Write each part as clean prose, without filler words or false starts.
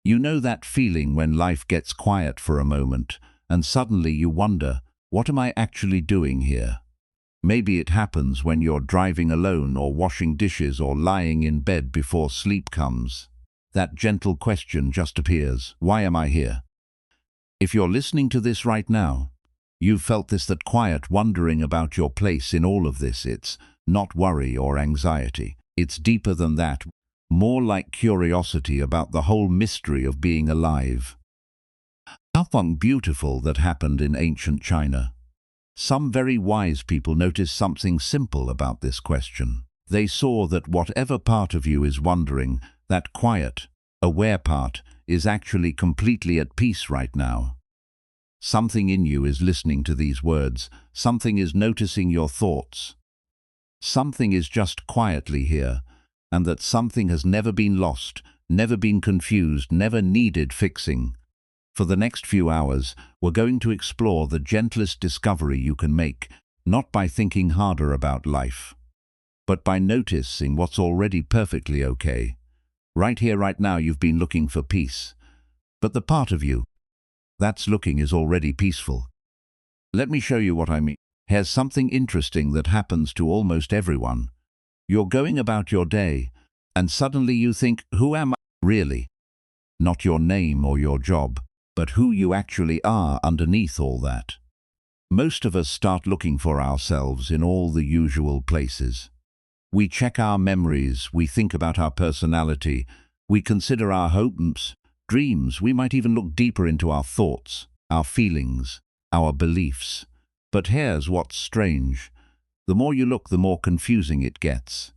You know that feeling when life gets quiet for a moment, and suddenly you wonder, what am I actually doing here? Maybe it happens when you're driving alone or washing dishes or lying in bed before sleep comes. That gentle question just appears, why am I here? If you're listening to this right now, you've felt that quiet wondering about your place in all of this. It's not worry or anxiety. It's deeper than that, more like curiosity about the whole mystery of being alive. Something beautiful that happened in ancient China. Some very wise people noticed something simple about this question. They saw that whatever part of you is wondering, that quiet, aware part, is actually completely at peace right now. Something in you is listening to these words. Something is noticing your thoughts. Something is just quietly here, and that something has never been lost, never been confused, never needed fixing. For the next few hours, we're going to explore the gentlest discovery you can make, not by thinking harder about life, but by noticing what's already perfectly okay. Right here, right now, you've been looking for peace, but the part of you that's looking is already peaceful. Let me show you what I mean. Here's something interesting that happens to almost everyone. You're going about your day, and suddenly you think, who am I really? Not your name or your job, but who you actually are underneath all that. Most of us start looking for ourselves in all the usual places. We check our memories, we think about our personality, we consider our hopes, dreams, we might even look deeper into our thoughts, our feelings, our beliefs. But here's what's strange. The more you look, the more confusing it gets.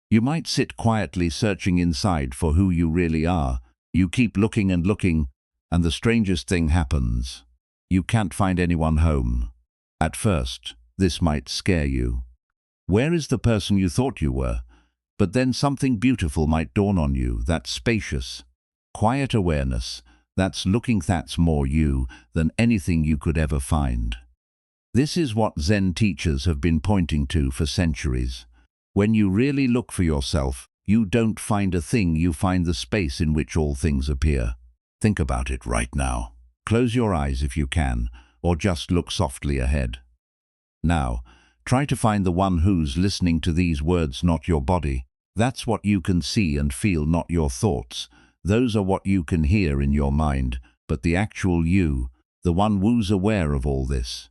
You might sit quietly searching inside for who you really are. You keep looking and looking, and the strangest thing happens. You can't find anyone home. At first, this might scare you. Where is the person you thought you were? But then something beautiful might dawn on you, that spacious, quiet awareness, that's more you than anything you could ever find. This is what Zen teachers have been pointing to for centuries. When you really look for yourself, you don't find a thing, you find the space in which all things appear. Think about it right now. Close your eyes if you can, or just look softly ahead. Now, try to find the one who's listening to these words, not your body. That's what you can see and feel, not your thoughts. Those are what you can hear in your mind, but the actual you, the one who's aware of all this.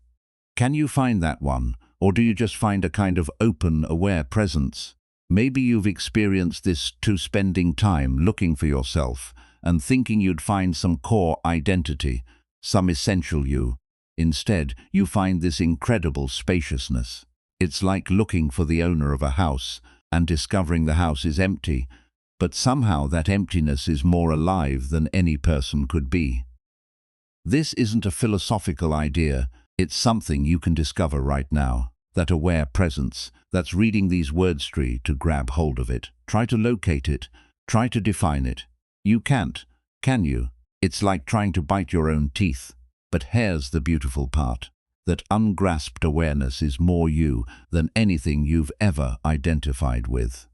Can you find that one, or do you just find a kind of open, aware presence? Maybe you've experienced this too, spending time looking for yourself and thinking you'd find some core identity, some essential you. Instead, you find this incredible spaciousness. It's like looking for the owner of a house and discovering the house is empty, but somehow that emptiness is more alive than any person could be. This isn't a philosophical idea, it's something you can discover right now. That aware presence, that's reading these words tree to grab hold of it. Try to locate it, try to define it. You can't, can you? It's like trying to bite your own teeth. But here's the beautiful part. That ungrasped awareness is more you than anything you've ever identified with.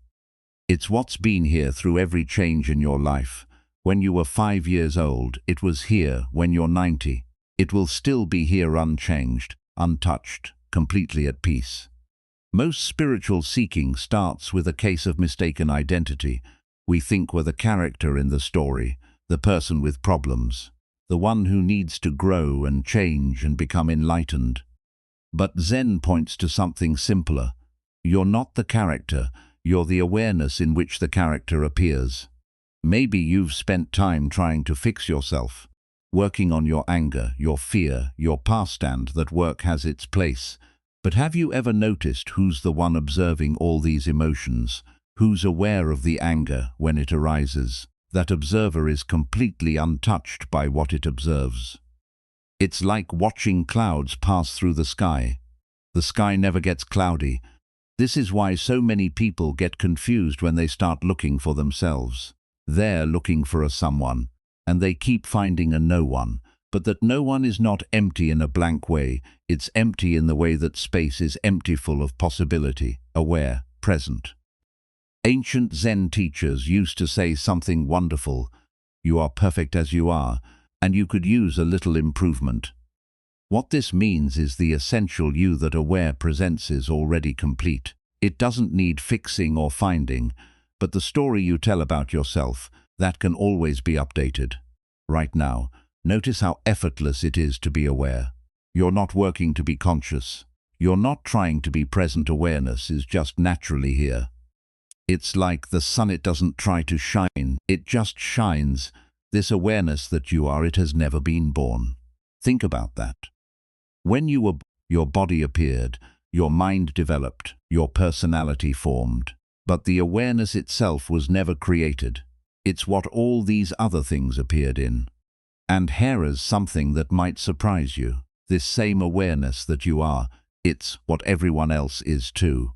It's what's been here through every change in your life. When you were 5 years old, it was here when you're 90. It will still be here unchanged, untouched, completely at peace. Most spiritual seeking starts with a case of mistaken identity. We think we're the character in the story, the person with problems, the one who needs to grow and change and become enlightened. But Zen points to something simpler. You're not the character, you're the awareness in which the character appears. Maybe you've spent time trying to fix yourself, working on your anger, your fear, your past, and that work has its place. But have you ever noticed who's the one observing all these emotions? Who's aware of the anger when it arises? That observer is completely untouched by what it observes. It's like watching clouds pass through the sky. The sky never gets cloudy. This is why so many people get confused when they start looking for themselves. They're looking for a someone, and they keep finding a no one. But that no one is not empty in a blank way. It's empty in the way that space is empty, full of possibility, aware, present. Ancient Zen teachers used to say something wonderful. You are perfect as you are, and you could use a little improvement. What this means is the essential you that aware presents is already complete. It doesn't need fixing or finding, but the story you tell about yourself, that can always be updated. Right now, notice how effortless it is to be aware. You're not working to be conscious. You're not trying to be present. Awareness is just naturally here. It's like the sun, it doesn't try to shine, it just shines. This awareness that you are, it has never been born. Think about that. When you were, your body appeared, your mind developed, your personality formed. But the awareness itself was never created. It's what all these other things appeared in. And here is something that might surprise you. This same awareness that you are, it's what everyone else is too.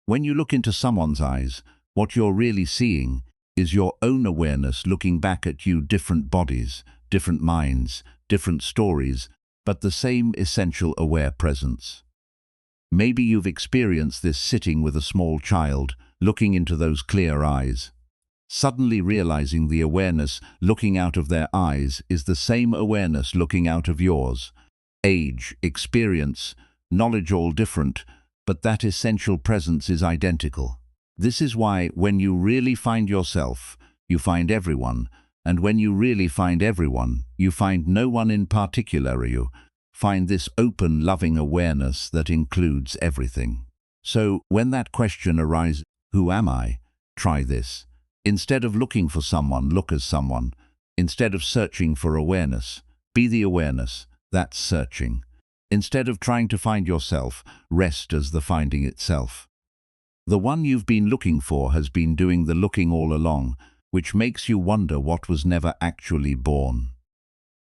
When you look into someone's eyes, what you're really seeing is your own awareness looking back at you, different bodies, different minds, different stories, but the same essential aware presence. Maybe you've experienced this sitting with a small child, looking into those clear eyes, suddenly realizing the awareness looking out of their eyes is the same awareness looking out of yours. Age, experience, knowledge all different, but that essential presence is identical. This is why when you really find yourself, you find everyone, and when you really find everyone, you find no one in particular. You find this open, loving awareness that includes everything. So when that question arises, who am I? Try this. Instead of looking for someone, look as someone. Instead of searching for awareness, be the awareness that's searching. Instead of trying to find yourself, rest as the finding itself. The one you've been looking for has been doing the looking all along, which makes you wonder what was never actually born.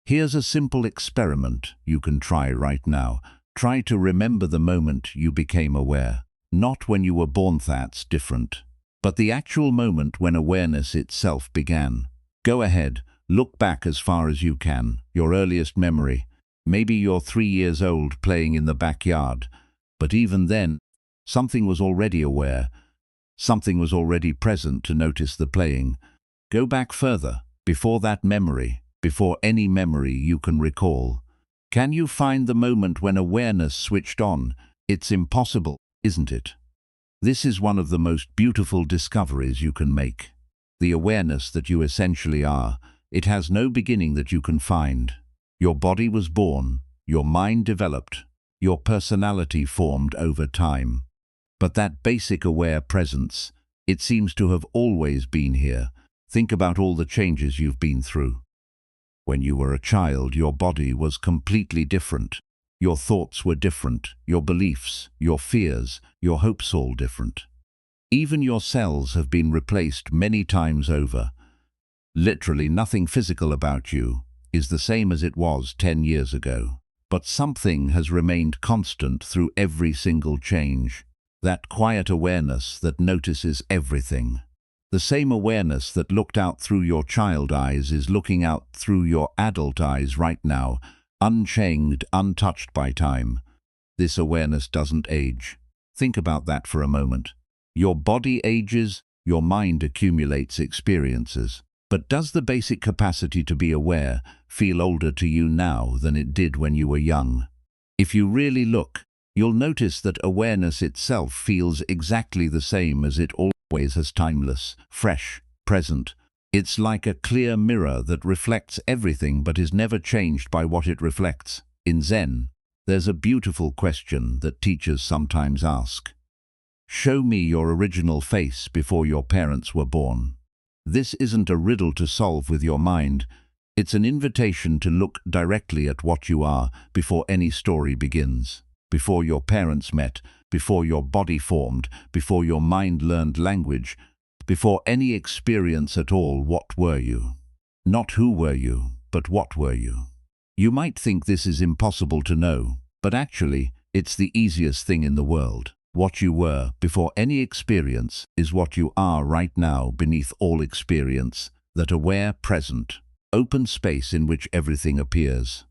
Here's a simple experiment you can try right now. Try to remember the moment you became aware. Not when you were born, that's different, but the actual moment when awareness itself began. Go ahead, look back as far as you can, your earliest memory. Maybe you're 3 years old playing in the backyard, but even then, something was already aware, something was already present to notice the playing. Go back further, before that memory, before any memory you can recall. Can you find the moment when awareness switched on? It's impossible, isn't it? This is one of the most beautiful discoveries you can make. The awareness that you essentially are, it has no beginning that you can find. Your body was born, your mind developed, your personality formed over time. But that basic aware presence, it seems to have always been here. Think about all the changes you've been through. When you were a child, your body was completely different. Your thoughts were different, your beliefs, your fears, your hopes all different. Even your cells have been replaced many times over. Literally nothing physical about you is the same as it was 10 years ago. But something has remained constant through every single change. That quiet awareness that notices everything. The same awareness that looked out through your child eyes is looking out through your adult eyes right now, unchanged, untouched by time. This awareness doesn't age. Think about that for a moment. Your body ages, your mind accumulates experiences. But does the basic capacity to be aware feel older to you now than it did when you were young? If you really look, you'll notice that awareness itself feels exactly the same as it always has, timeless, fresh, present. It's like a clear mirror that reflects everything but is never changed by what it reflects. In Zen, there's a beautiful question that teachers sometimes ask. Show me your original face before your parents were born. This isn't a riddle to solve with your mind. It's an invitation to look directly at what you are before any story begins. Before your parents met, before your body formed, before your mind learned language, before any experience at all, what were you? Not who were you, but what were you? You might think this is impossible to know, but actually, it's the easiest thing in the world. What you were before any experience is what you are right now beneath all experience, that aware present, open space in which everything appears.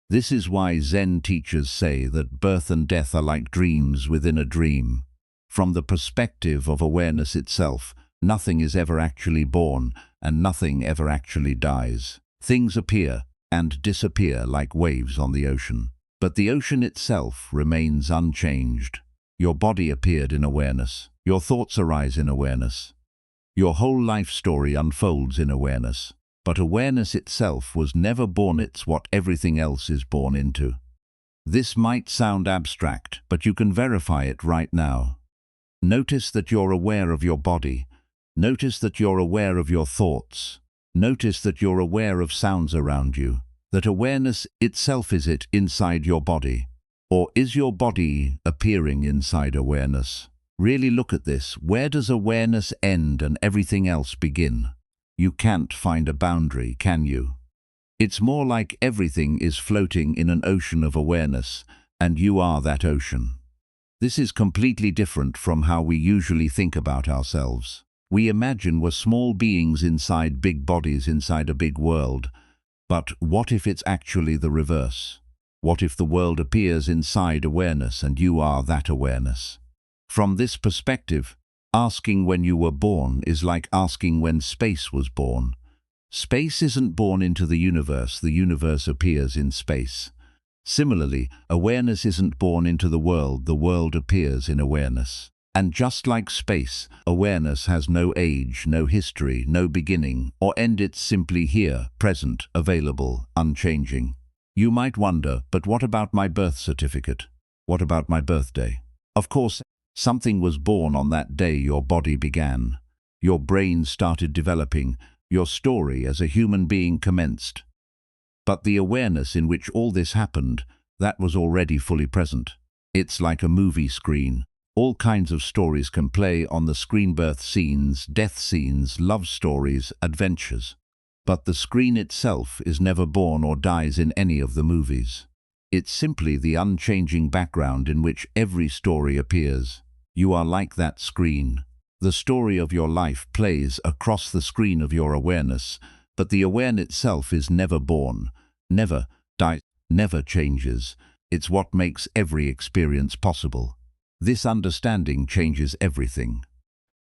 This is why Zen teachers say that birth and death are like dreams within a dream. From the perspective of awareness itself, Nothing is ever actually born, and nothing ever actually dies. Things appear and disappear like waves on the ocean. But the ocean itself remains unchanged. Your body appeared in awareness. Your thoughts arise in awareness. Your whole life story unfolds in awareness. But awareness itself was never born. It's what everything else is born into. This might sound abstract, but you can verify it right now. Notice that you're aware of your body. Notice that you're aware of your thoughts. Notice that you're aware of sounds around you. That awareness itself is it inside your body. Or is your body appearing inside awareness? Really look at this. Where does awareness end and everything else begin? You can't find a boundary, can you? It's more like everything is floating in an ocean of awareness, and you are that ocean. This is completely different from how we usually think about ourselves. We imagine we're small beings inside big bodies inside a big world. But what if it's actually the reverse? What if the world appears inside awareness and you are that awareness? From this perspective, asking when you were born is like asking when space was born. Space isn't born into the universe appears in space. Similarly, awareness isn't born into the world appears in awareness. And just like space, awareness has no age, no history, no beginning or end. It's simply here, present, available, unchanging. You might wonder, but what about my birth certificate? What about my birthday? Of course, something was born on that day your body began. Your brain started developing. Your story as a human being commenced. But the awareness in which all this happened, that was already fully present. It's like a movie screen. All kinds of stories can play on the screen: birth scenes, death scenes, love stories, adventures. But the screen itself is never born or dies in any of the movies. It's simply the unchanging background in which every story appears. You are like that screen. The story of your life plays across the screen of your awareness, but the awareness itself is never born, never dies, never changes. It's what makes every experience possible. This understanding changes everything.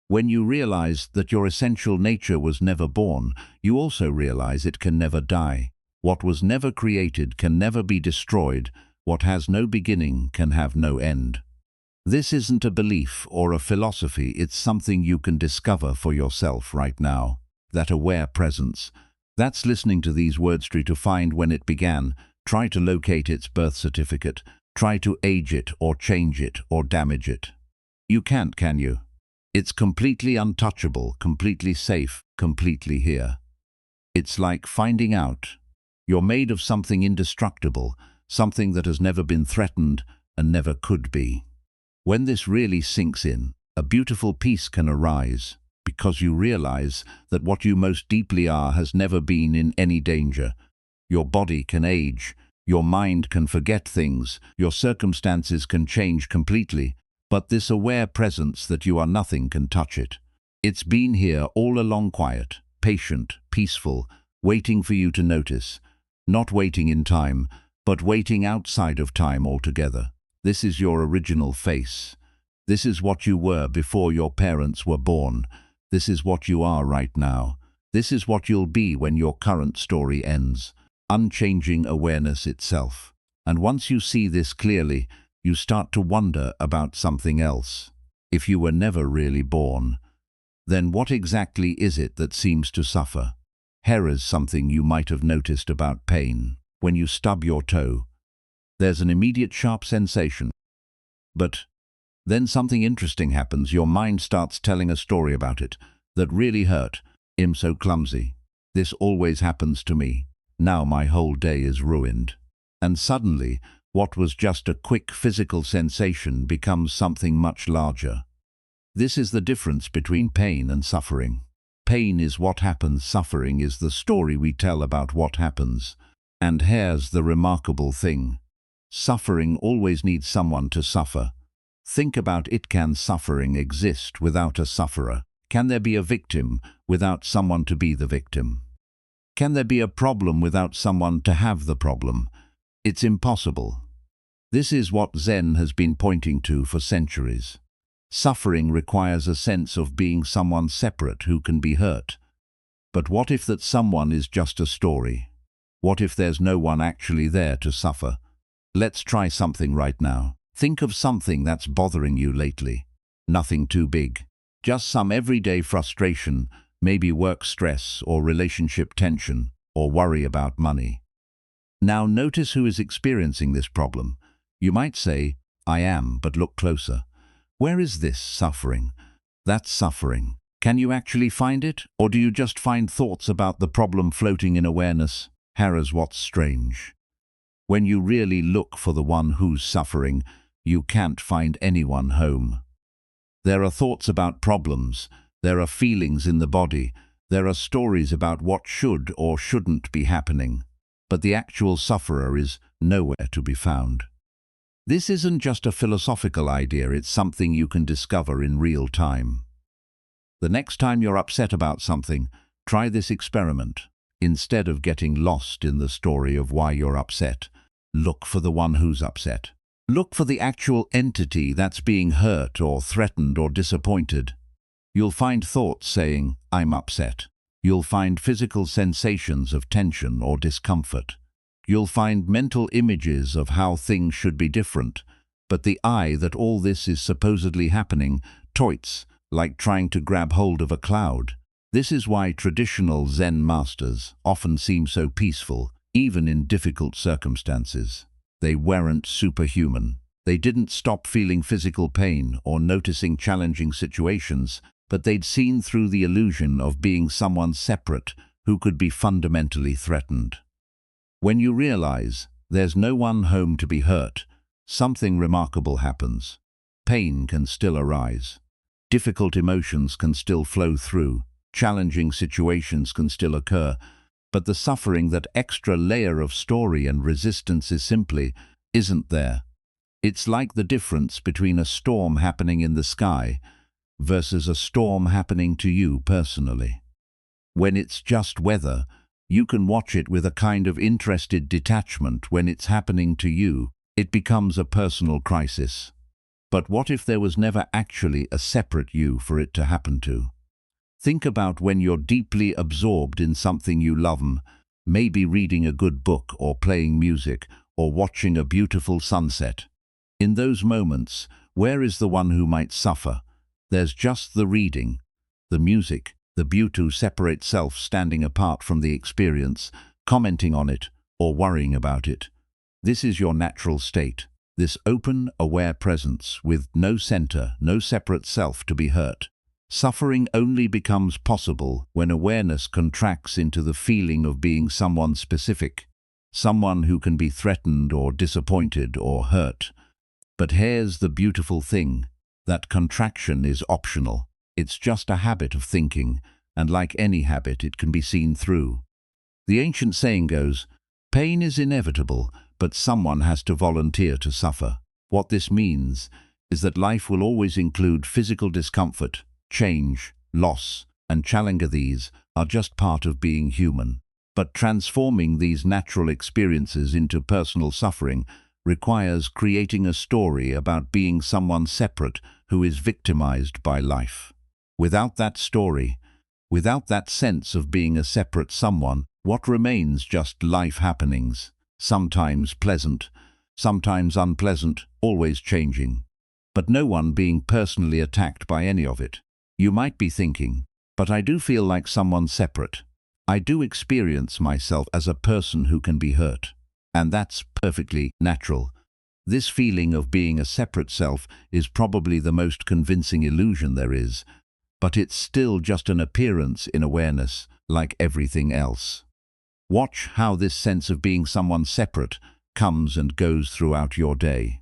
When you realize that your essential nature was never born, you also realize it can never die. What was never created can never be destroyed. What has no beginning can have no end. This isn't a belief or a philosophy, it's something you can discover for yourself right now. That aware presence. That's listening to these words to find when it began. Try to locate its birth certificate. Try to age it or change it or damage it. You can't, can you? It's completely untouchable, completely safe, completely here. It's like finding out you're made of something indestructible, something that has never been threatened and never could be. When this really sinks in, a beautiful peace can arise, because you realize that what you most deeply are has never been in any danger. Your body can age, your mind can forget things, your circumstances can change completely, but this aware presence that you are nothing can touch it. It's been here all along, quiet, patient, peaceful, waiting for you to notice. Not waiting in time, but waiting outside of time altogether. This is your original face. This is what you were before your parents were born. This is what you are right now. This is what you'll be when your current story ends. Unchanging awareness itself. And once you see this clearly, you start to wonder about something else. If you were never really born, then what exactly is it that seems to suffer? Here is something you might have noticed about pain. When you stub your toe, there's an immediate sharp sensation. But then something interesting happens. Your mind starts telling a story about it. That really hurt. I'm so clumsy. This always happens to me. Now my whole day is ruined. And suddenly, what was just a quick physical sensation becomes something much larger. This is the difference between pain and suffering. Pain is what happens, suffering is the story we tell about what happens. And here's the remarkable thing. Suffering always needs someone to suffer. Think about it. Can suffering exist without a sufferer? Can there be a victim without someone to be the victim? Can there be a problem without someone to have the problem? It's impossible. This is what Zen has been pointing to for centuries. Suffering requires a sense of being someone separate who can be hurt. But what if that someone is just a story? What if there's no one actually there to suffer? Let's try something right now. Think of something that's bothering you lately. Nothing too big. Just some everyday frustration, maybe work stress or relationship tension, or worry about money. Now notice who is experiencing this problem. You might say, I am, but look closer. Where is this suffering? That's suffering. Can you actually find it? Or do you just find thoughts about the problem floating in awareness? Here's what's strange. When you really look for the one who's suffering, you can't find anyone home. There are thoughts about problems, there are feelings in the body, there are stories about what should or shouldn't be happening, but the actual sufferer is nowhere to be found. This isn't just a philosophical idea, it's something you can discover in real time. The next time you're upset about something, try this experiment. Instead of getting lost in the story of why you're upset, look for the one who's upset. Look for the actual entity that's being hurt or threatened or disappointed. You'll find thoughts saying, I'm upset. You'll find physical sensations of tension or discomfort. You'll find mental images of how things should be different, but the I that all this is supposedly happening toits, like trying to grab hold of a cloud. This is why traditional Zen masters often seem so peaceful, even in difficult circumstances. They weren't superhuman. They didn't stop feeling physical pain or noticing challenging situations, but they'd seen through the illusion of being someone separate who could be fundamentally threatened. When you realize there's no one home to be hurt, something remarkable happens. Pain can still arise. Difficult emotions can still flow through. Challenging situations can still occur, but the suffering, that extra layer of story and resistance, isn't there. It's like the difference between a storm happening in the sky versus a storm happening to you personally. When it's just weather, you can watch it with a kind of interested detachment. When it's happening to you, it becomes a personal crisis. But what if there was never actually a separate you for it to happen to? Think about when you're deeply absorbed in something you love, maybe reading a good book or playing music or watching a beautiful sunset. In those moments, where is the one who might suffer? There's just the reading, the music, the beauty, separate self standing apart from the experience, commenting on it or worrying about it. This is your natural state, this open, aware presence with no center, no separate self to be hurt. Suffering only becomes possible when awareness contracts into the feeling of being someone specific, someone who can be threatened or disappointed or hurt. But here's the beautiful thing, that contraction is optional. It's just a habit of thinking, and like any habit, it can be seen through. The ancient saying goes, pain is inevitable, but someone has to volunteer to suffer. What this means is that life will always include physical discomfort, change, loss, and challenge. These are just part of being human. But transforming these natural experiences into personal suffering requires creating a story about being someone separate who is victimized by life. Without that story, without that sense of being a separate someone, what remains? Just life happenings, sometimes pleasant, sometimes unpleasant, always changing, but no one being personally attacked by any of it. You might be thinking, but I do feel like someone separate. I do experience myself as a person who can be hurt. And that's perfectly natural. This feeling of being a separate self is probably the most convincing illusion there is, but it's still just an appearance in awareness, like everything else. Watch how this sense of being someone separate comes and goes throughout your day.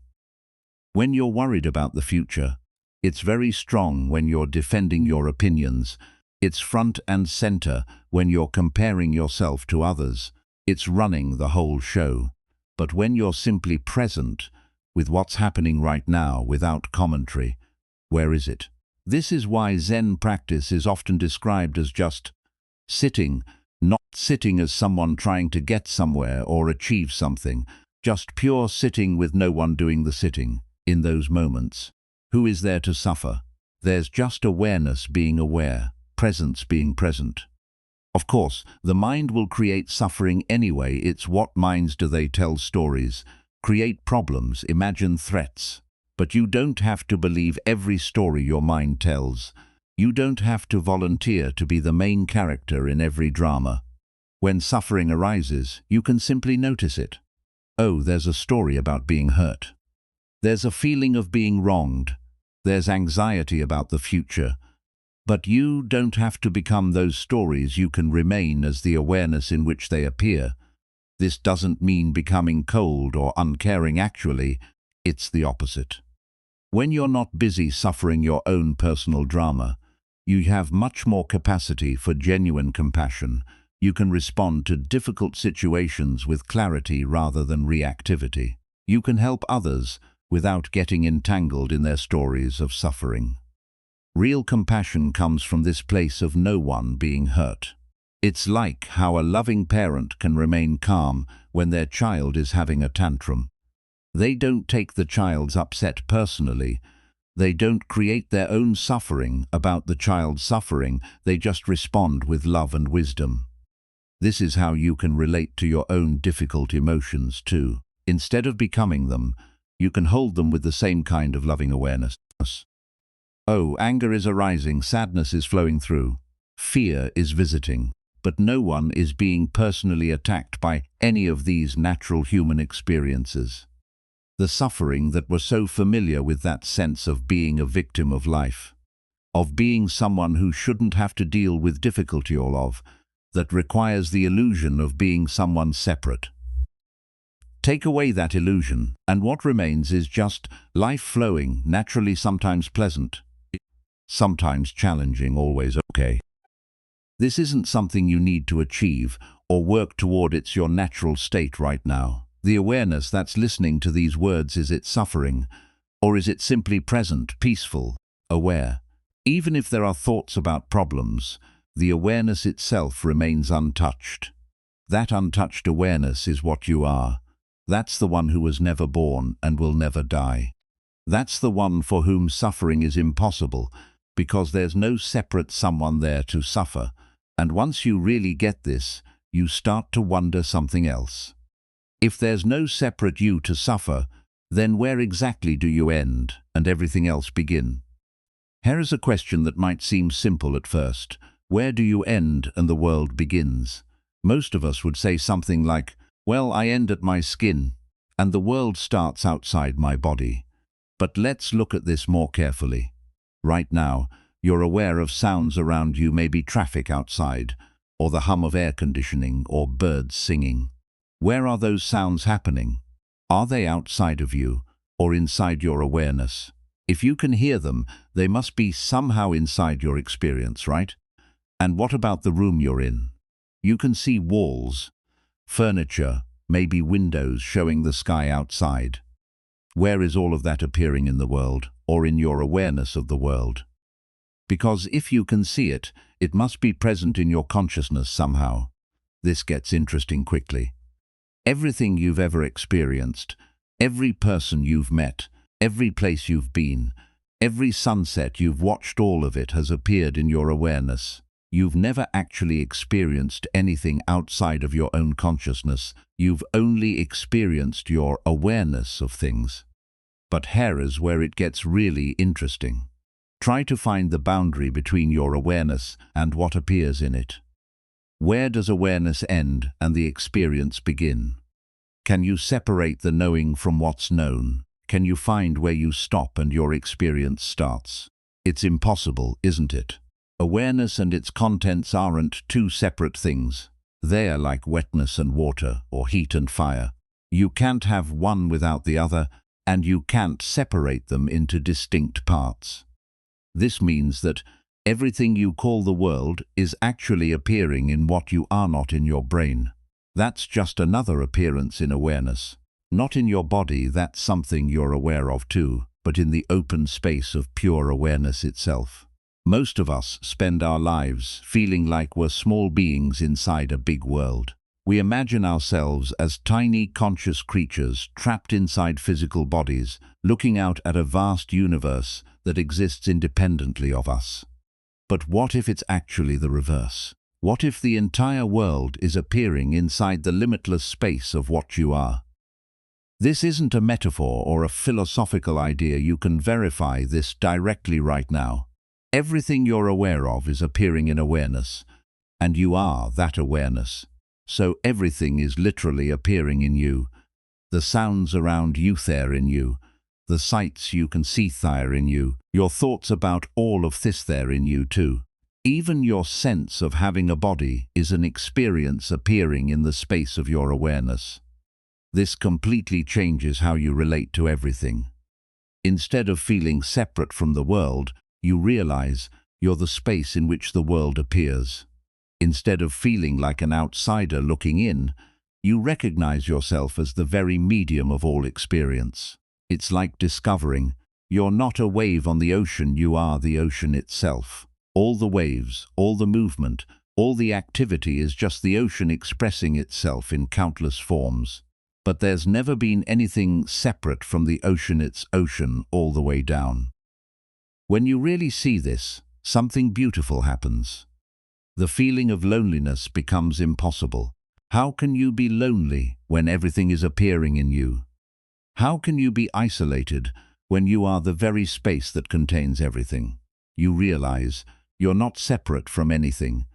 When you're worried about the future, it's very strong when you're defending your opinions. It's front and center when you're comparing yourself to others. It's running the whole show. But when you're simply present with what's happening right now without commentary, where is it? This is why Zen practice is often described as just sitting, not sitting as someone trying to get somewhere or achieve something, just pure sitting with no one doing the sitting. In those moments, who is there to suffer? There's just awareness being aware, presence being present. Of course, the mind will create suffering anyway. It's what minds do they tell stories, create problems, imagine threats. But you don't have to believe every story your mind tells. You don't have to volunteer to be the main character in every drama. When suffering arises, you can simply notice it. Oh, there's a story about being hurt. There's a feeling of being wronged. There's anxiety about the future. But you don't have to become those stories. You can remain as the awareness in which they appear. This doesn't mean becoming cold or uncaring. Actually, it's the opposite. When you're not busy suffering your own personal drama, you have much more capacity for genuine compassion. You can respond to difficult situations with clarity rather than reactivity. You can help others without getting entangled in their stories of suffering. Real compassion comes from this place of no one being hurt. It's like how a loving parent can remain calm when their child is having a tantrum. They don't take the child's upset personally. They don't create their own suffering about the child's suffering. They just respond with love and wisdom. This is how you can relate to your own difficult emotions too. Instead of becoming them, you can hold them with the same kind of loving awareness. Oh, anger is arising, sadness is flowing through, fear is visiting, but no one is being personally attacked by any of these natural human experiences. The suffering that was so familiar with that sense of being a victim of life, of being someone who shouldn't have to deal with difficulty all of, that requires the illusion of being someone separate. Take away that illusion, and what remains is just life flowing, naturally, sometimes pleasant, sometimes challenging, always okay. This isn't something you need to achieve or work toward. It's your natural state right now. The awareness that's listening to these words, is it suffering, or is it simply present, peaceful, aware? Even if there are thoughts about problems, the awareness itself remains untouched. That untouched awareness is what you are. That's the one who was never born and will never die. That's the one for whom suffering is impossible, because there's no separate someone there to suffer. And once you really get this, you start to wonder something else. If there's no separate you to suffer, then where exactly do you end and everything else begin? Here is a question that might seem simple at first. Where do you end and the world begins? Most of us would say something like, well, I end at my skin, and the world starts outside my body. But let's look at this more carefully. Right now, you're aware of sounds around you, maybe traffic outside, or the hum of air conditioning, or birds singing. Where are those sounds happening? Are they outside of you, or inside your awareness? If you can hear them, they must be somehow inside your experience, right? And what about the room you're in? You can see walls, furniture, maybe windows showing the sky outside. Where is all of that appearing in the world, or in your awareness of the world? Because if you can see it, it must be present in your consciousness somehow. This gets interesting quickly. Everything you've ever experienced, every person you've met, every place you've been, every sunset you've watched, all of it has appeared in your awareness. You've never actually experienced anything outside of your own consciousness. You've only experienced your awareness of things. But here is where it gets really interesting. Try to find the boundary between your awareness and what appears in it. Where does awareness end and the experience begin? Can you separate the knowing from what's known? Can you find where you stop and your experience starts? It's impossible, isn't it? Awareness and its contents aren't two separate things. They're like wetness and water, or heat and fire. You can't have one without the other, and you can't separate them into distinct parts. This means that everything you call the world is actually appearing in what you are not in your brain. That's just another appearance in awareness. Not in your body, that's something you're aware of too, but in the open space of pure awareness itself. Most of us spend our lives feeling like we're small beings inside a big world. We imagine ourselves as tiny conscious creatures trapped inside physical bodies, looking out at a vast universe that exists independently of us. But what if it's actually the reverse? What if the entire world is appearing inside the limitless space of what you are? This isn't a metaphor or a philosophical idea. You can verify this directly right now. Everything you're aware of is appearing in awareness, and you are that awareness. So everything is literally appearing in you. The sounds around you there in you. The sights you can see there in you. Your thoughts about all of this there in you too. Even your sense of having a body is an experience appearing in the space of your awareness. This completely changes how you relate to everything. Instead of feeling separate from the world, you realize you're the space in which the world appears. Instead of feeling like an outsider looking in, you recognize yourself as the very medium of all experience. It's like discovering you're not a wave on the ocean, you are the ocean itself. All the waves, all the movement, all the activity is just the ocean expressing itself in countless forms. But there's never been anything separate from the ocean. It's ocean all the way down. When you really see this, something beautiful happens. The feeling of loneliness becomes impossible. How can you be lonely when everything is appearing in you? How can you be isolated when you are the very space that contains everything? You realize you're not separate from anything.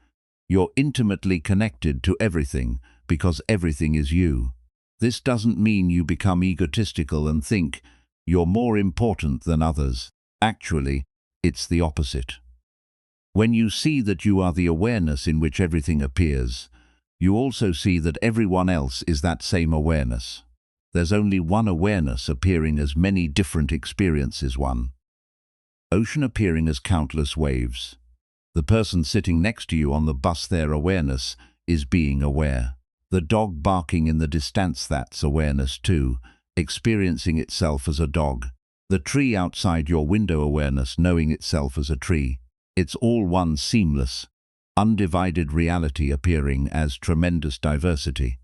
You're intimately connected to everything because everything is you. This doesn't mean you become egotistical and think you're more important than others. Actually, it's the opposite. When you see that you are the awareness in which everything appears, you also see that everyone else is that same awareness. There's only one awareness appearing as many different experiences. One ocean appearing as countless waves. The person sitting next to you on the bus, their awareness is being aware. The dog barking in the distance, that's awareness too, experiencing itself as a dog. The tree outside your window, awareness knowing itself as a tree. It's all one seamless, undivided reality appearing as tremendous diversity.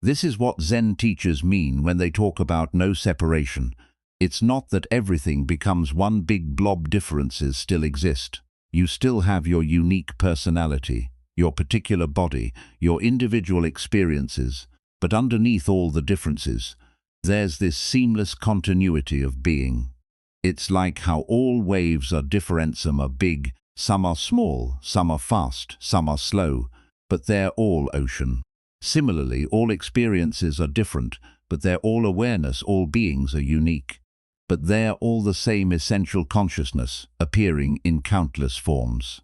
This is what Zen teachers mean when they talk about no separation. It's not that everything becomes one big blob. Differences still exist. You still have your unique personality, your particular body, your individual experiences, but underneath all the differences, there's this seamless continuity of being. It's like how all waves are different. Some are big, some are small, some are fast, some are slow, but they're all ocean. Similarly, all experiences are different, but they're all awareness. All beings are unique, but they're all the same essential consciousness, appearing in countless forms.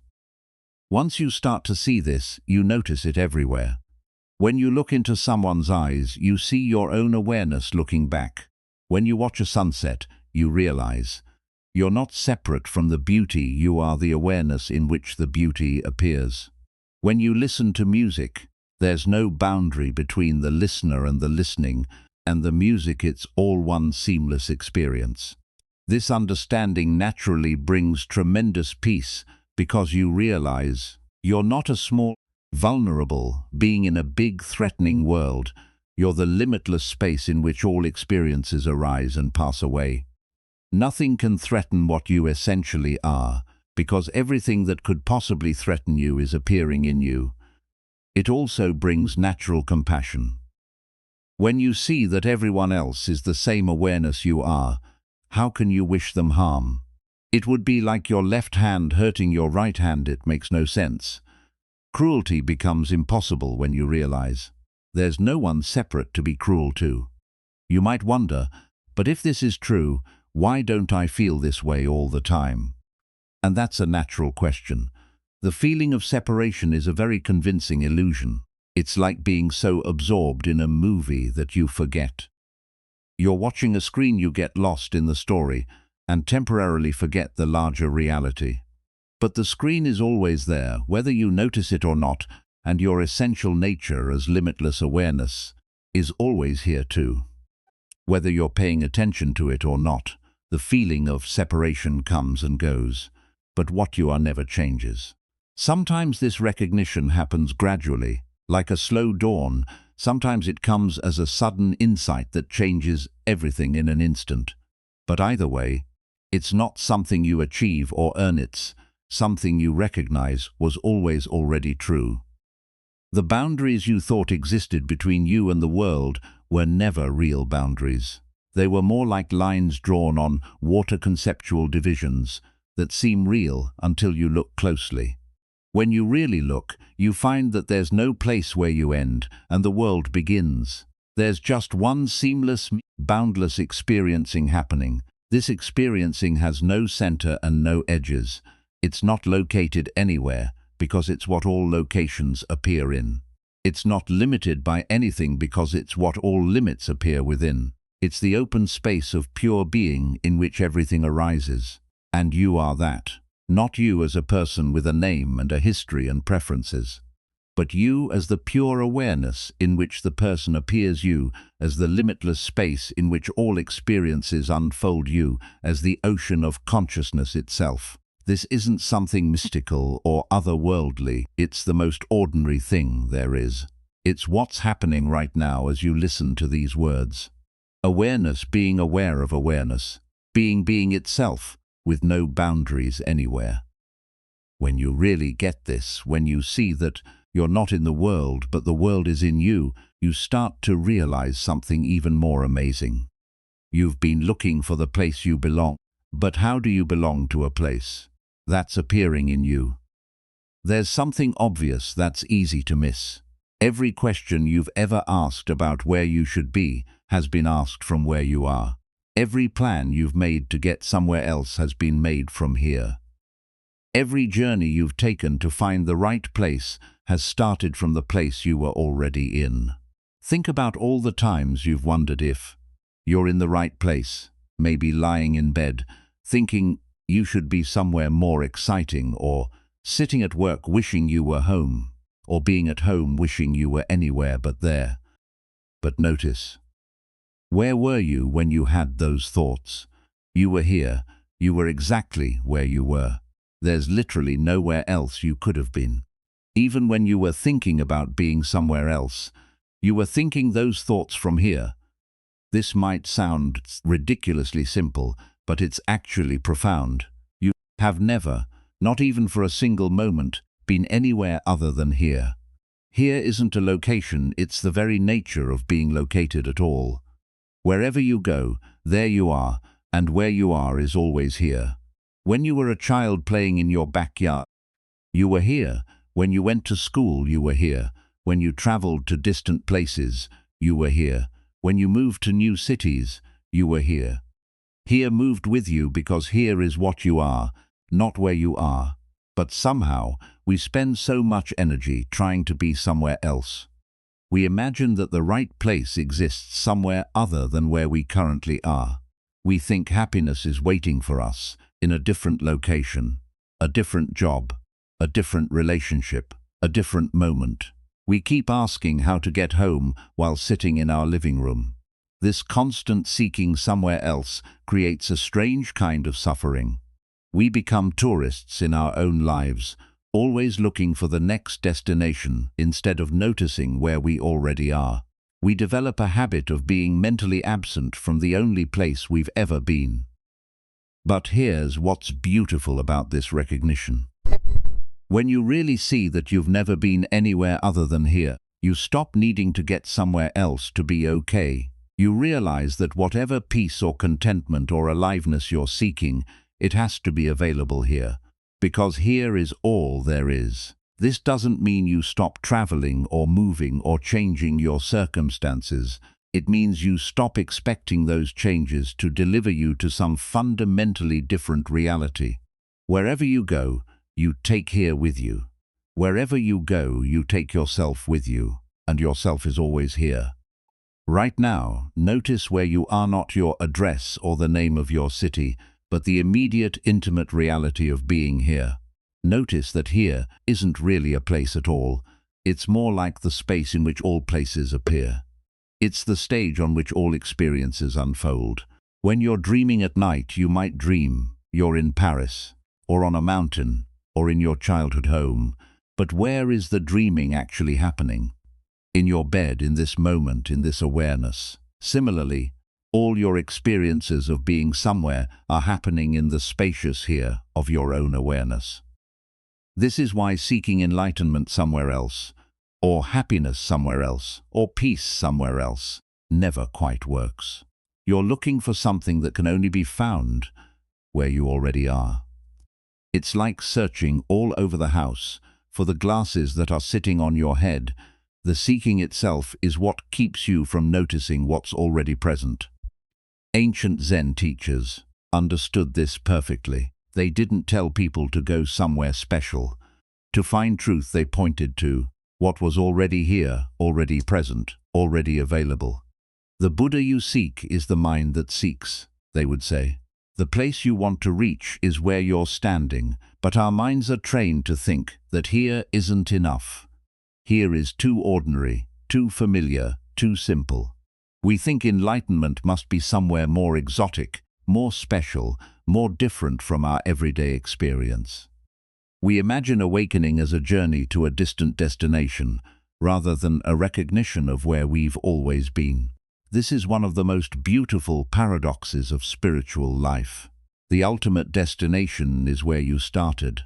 Once you start to see this, you notice it everywhere. When you look into someone's eyes, you see your own awareness looking back. When you watch a sunset, you realize you're not separate from the beauty, you are the awareness in which the beauty appears. When you listen to music, there's no boundary between the listener and the listening, and the music, it's all one seamless experience. This understanding naturally brings tremendous peace, because you realize you're not a small, vulnerable being in a big, threatening world. You're the limitless space in which all experiences arise and pass away. Nothing can threaten what you essentially are, because everything that could possibly threaten you is appearing in you. It also brings natural compassion. When you see that everyone else is the same awareness you are, how can you wish them harm? It would be like your left hand hurting your right hand. It makes no sense. Cruelty becomes impossible when you realize there's no one separate to be cruel to. You might wonder, but if this is true, why don't I feel this way all the time? And that's a natural question. The feeling of separation is a very convincing illusion. It's like being so absorbed in a movie that you forget. You're watching a screen, you get lost in the story and temporarily forget the larger reality. But the screen is always there, whether you notice it or not, and your essential nature as limitless awareness is always here too. Whether you're paying attention to it or not, the feeling of separation comes and goes, but what you are never changes. Sometimes this recognition happens gradually, Like a slow dawn, sometimes it comes as a sudden insight that changes everything in an instant. But either way, it's not something you achieve or earn, it's something you recognize was always already true. The boundaries you thought existed between you and the world were never real boundaries. They were more like lines drawn on water, conceptual divisions that seem real until you look closely. When you really look, you find that there's no place where you end and the world begins. There's just one seamless, boundless experiencing happening. This experiencing has no center and no edges. It's not located anywhere because it's what all locations appear in. It's not limited by anything because it's what all limits appear within. It's the open space of pure being in which everything arises. And you are that. Not you as a person with a name and a history and preferences, but you as the pure awareness in which the person appears, you as the limitless space in which all experiences unfold, you as the ocean of consciousness itself. This isn't something mystical or otherworldly, it's the most ordinary thing there is. It's what's happening right now as you listen to these words. Awareness being aware of awareness, being itself, with no boundaries anywhere. When you really get this, when you see that you're not in the world but the world is in you, you start to realize something even more amazing. You've been looking for the place you belong, but how do you belong to a place that's appearing in you? There's something obvious that's easy to miss. Every question you've ever asked about where you should be has been asked from where you are. Every plan you've made to get somewhere else has been made from here. Every journey you've taken to find the right place has started from the place you were already in. Think about all the times you've wondered if you're in the right place, maybe lying in bed, thinking you should be somewhere more exciting, or sitting at work wishing you were home, or being at home wishing you were anywhere but there. But notice, where were you when you had those thoughts? You were here. You were exactly where you were. There's literally nowhere else you could have been. Even when you were thinking about being somewhere else, you were thinking those thoughts from here. This might sound ridiculously simple, but it's actually profound. You have never, not even for a single moment, been anywhere other than here. Here isn't a location, it's the very nature of being located at all. Wherever you go, there you are, and where you are is always here. When you were a child playing in your backyard, you were here. When you went to school, you were here. When you traveled to distant places, you were here. When you moved to new cities, you were here. Here moved with you because here is what you are, not where you are. But somehow, we spend so much energy trying to be somewhere else. We imagine that the right place exists somewhere other than where we currently are. We think happiness is waiting for us in a different location, a different job, a different relationship, a different moment. We keep asking how to get home while sitting in our living room. This constant seeking somewhere else creates a strange kind of suffering. We become tourists in our own lives, always looking for the next destination instead of noticing where we already are. We develop a habit of being mentally absent from the only place we've ever been. But here's what's beautiful about this recognition. When you really see that you've never been anywhere other than here, you stop needing to get somewhere else to be okay. You realize that whatever peace or contentment or aliveness you're seeking, it has to be available here. Because here is all there is. This doesn't mean you stop traveling or moving or changing your circumstances. It means you stop expecting those changes to deliver you to some fundamentally different reality. Wherever you go, you take here with you. Wherever you go, you take yourself with you, and yourself is always here. Right now, notice where you are, not your address or the name of your city, but the immediate, intimate reality of being here. Notice that here isn't really a place at all. It's more like the space in which all places appear. It's the stage on which all experiences unfold. When you're dreaming at night, you might dream you're in Paris, or on a mountain, or in your childhood home. But where is the dreaming actually happening? in your bed, in this moment, in this awareness. Similarly, all your experiences of being somewhere are happening in the spacious here of your own awareness. This is why seeking enlightenment somewhere else, or happiness somewhere else, or peace somewhere else, never quite works. You're looking for something that can only be found where you already are. It's like searching all over the house for the glasses that are sitting on your head. The seeking itself is what keeps you from noticing what's already present. Ancient Zen teachers understood this perfectly. They didn't tell people to go somewhere special. To find truth, they pointed to what was already here, already present, already available. The Buddha you seek is the mind that seeks, they would say. The place you want to reach is where you're standing, but our minds are trained to think that here isn't enough. Here is too ordinary, too familiar, too simple. We think enlightenment must be somewhere more exotic, more special, more different from our everyday experience. We imagine awakening as a journey to a distant destination, rather than a recognition of where we've always been. This is one of the most beautiful paradoxes of spiritual life. The ultimate destination is where you started.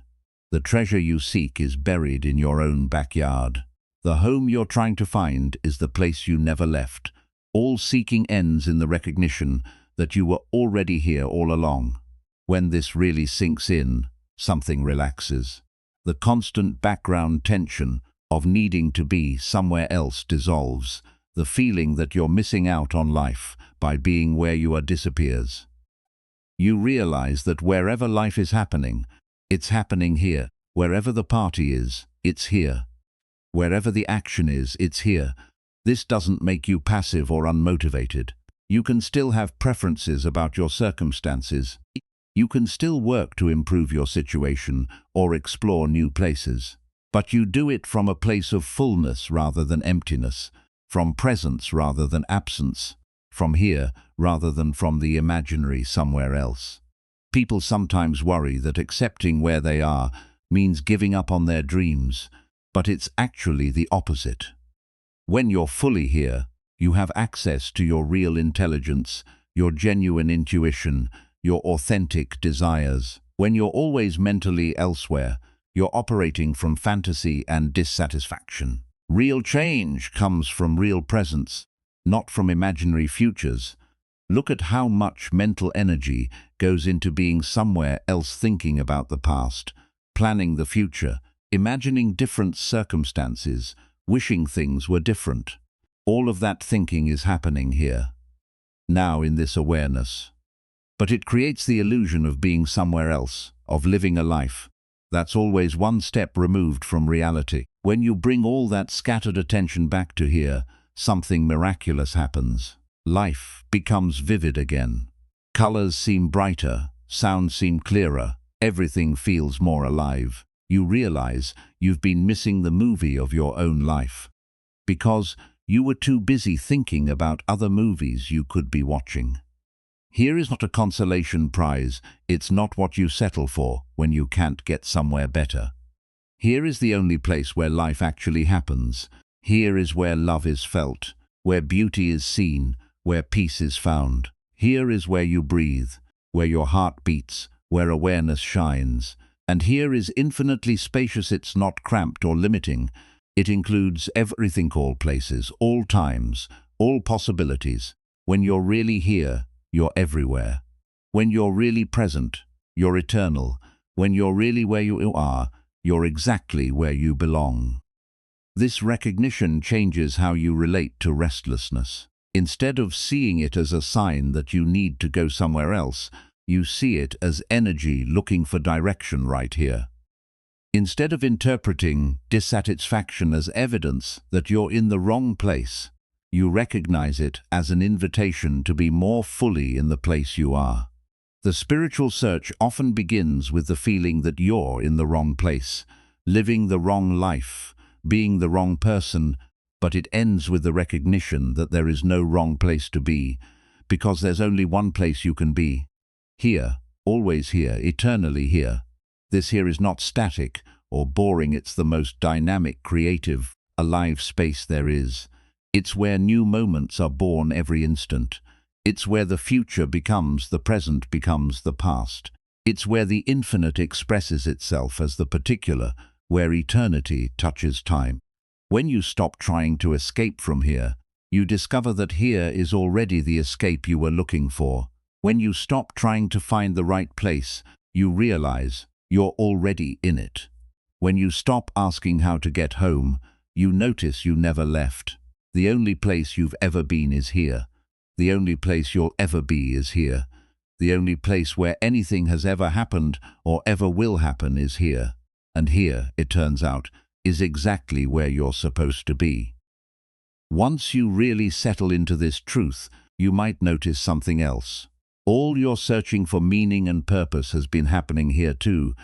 The treasure you seek is buried in your own backyard. The home you're trying to find is the place you never left. All seeking ends in the recognition that you were already here all along. When this really sinks in, something relaxes. The constant background tension of needing to be somewhere else dissolves. The feeling that you're missing out on life by being where you are disappears. You realize that wherever life is happening, it's happening here. Wherever the party is, it's here. Wherever the action is, it's here. This doesn't make you passive or unmotivated. You can still have preferences about your circumstances. You can still work to improve your situation or explore new places. But you do it from a place of fullness rather than emptiness, from presence rather than absence, from here rather than from the imaginary somewhere else. People sometimes worry that accepting where they are means giving up on their dreams, but it's actually the opposite. When you're fully here, you have access to your real intelligence, your genuine intuition, your authentic desires. When you're always mentally elsewhere, you're operating from fantasy and dissatisfaction. Real change comes from real presence, not from imaginary futures. Look at how much mental energy goes into being somewhere else, thinking about the past, planning the future, imagining different circumstances, wishing things were different. All of that thinking is happening here, now in this awareness. But it creates the illusion of being somewhere else, of living a life that's always one step removed from reality. When you bring all that scattered attention back to here, something miraculous happens. Life becomes vivid again. Colors seem brighter, sounds seem clearer, everything feels more alive. You realize you've been missing the movie of your own life because you were too busy thinking about other movies you could be watching. Here is not a consolation prize. It's not what you settle for when you can't get somewhere better. Here is the only place where life actually happens. Here is where love is felt, where beauty is seen, where peace is found. Here is where you breathe, where your heart beats, where awareness shines. And here is infinitely spacious. It's not cramped or limiting. It includes everything, all places, all times, all possibilities. When you're really here, you're everywhere. When you're really present, you're eternal. When you're really where you are, you're exactly where you belong. This recognition changes how you relate to restlessness. Instead of seeing it as a sign that you need to go somewhere else, you see it as energy looking for direction right here. Instead of interpreting dissatisfaction as evidence that you're in the wrong place, you recognize it as an invitation to be more fully in the place you are. The spiritual search often begins with the feeling that you're in the wrong place, living the wrong life, being the wrong person, but it ends with the recognition that there is no wrong place to be, because there's only one place you can be. Here, always here, eternally here. This here is not static or boring, it's the most dynamic, creative, alive space there is. It's where new moments are born every instant. It's where the future becomes the present becomes the past. It's where the infinite expresses itself as the particular, where eternity touches time. When you stop trying to escape from here, you discover that here is already the escape you were looking for. When you stop trying to find the right place, you realize you're already in it. When you stop asking how to get home, you notice you never left. The only place you've ever been is here. The only place you'll ever be is here. The only place where anything has ever happened or ever will happen is here. And here, it turns out, is exactly where you're supposed to be. Once you really settle into this truth, you might notice something else. All your searching for meaning and purpose has been happening here too,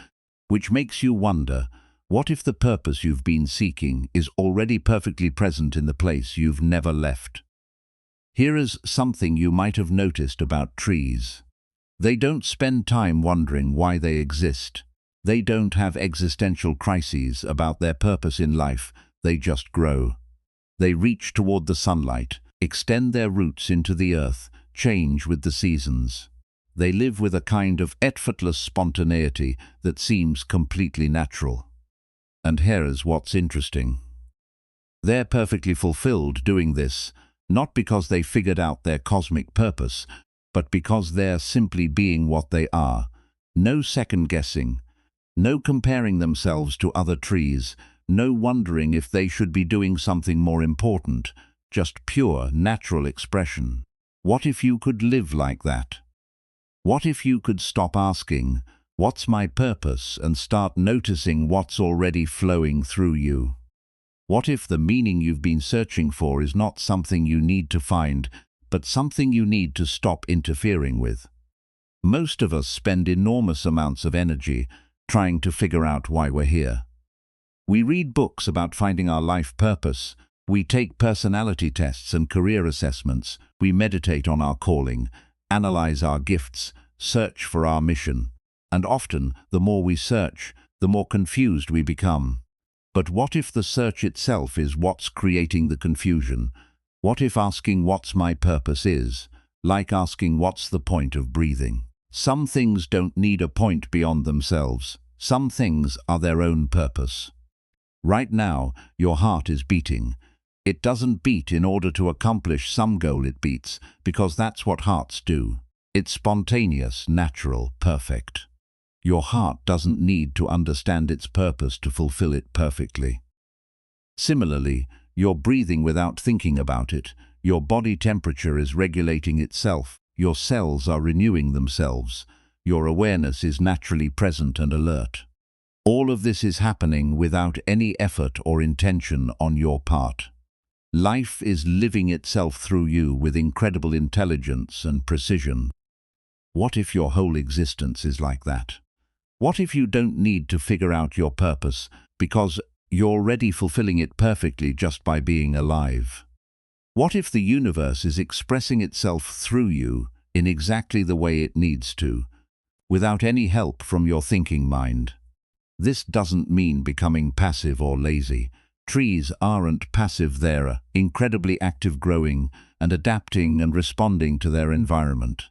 which makes you wonder, what if the purpose you've been seeking is already perfectly present in the place you've never left? Here is something you might have noticed about trees. They don't spend time wondering why they exist. They don't have existential crises about their purpose in life. They just grow. They reach toward the sunlight, extend their roots into the earth, change with the seasons. They live with a kind of effortless spontaneity that seems completely natural. And here is what's interesting. They're perfectly fulfilled doing this, not because they figured out their cosmic purpose, but because they're simply being what they are. No second guessing, no comparing themselves to other trees, no wondering if they should be doing something more important, just pure, natural expression. What if you could live like that? What if you could stop asking, "What's my purpose?" and start noticing what's already flowing through you? What if the meaning you've been searching for is not something you need to find, but something you need to stop interfering with? Most of us spend enormous amounts of energy trying to figure out why we're here. We read books about finding our life purpose. We take personality tests and career assessments. We meditate on our calling, analyze our gifts, search for our mission. And often, the more we search, the more confused we become. But what if the search itself is what's creating the confusion? What if asking what's my purpose is, like asking what's the point of breathing? Some things don't need a point beyond themselves. Some things are their own purpose. Right now, your heart is beating. It doesn't beat in order to accomplish some goal, it beats because that's what hearts do. It's spontaneous, natural, perfect. Your heart doesn't need to understand its purpose to fulfill it perfectly. Similarly, you're breathing without thinking about it. Your body temperature is regulating itself. Your cells are renewing themselves. Your awareness is naturally present and alert. All of this is happening without any effort or intention on your part. Life is living itself through you with incredible intelligence and precision. What if your whole existence is like that? What if you don't need to figure out your purpose because you're already fulfilling it perfectly just by being alive? What if the universe is expressing itself through you in exactly the way it needs to, without any help from your thinking mind? This doesn't mean becoming passive or lazy. Trees aren't passive, they're incredibly active, growing and adapting and responding to their environment.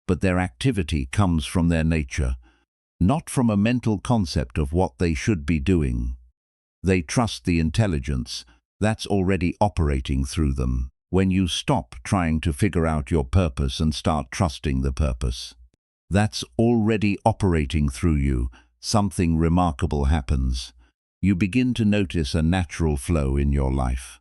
But their activity comes from their nature, not from a mental concept of what they should be doing. They trust the intelligence that's already operating through them. When you stop trying to figure out your purpose and start trusting the purpose that's already operating through you, something remarkable happens. You begin to notice a natural flow in your life.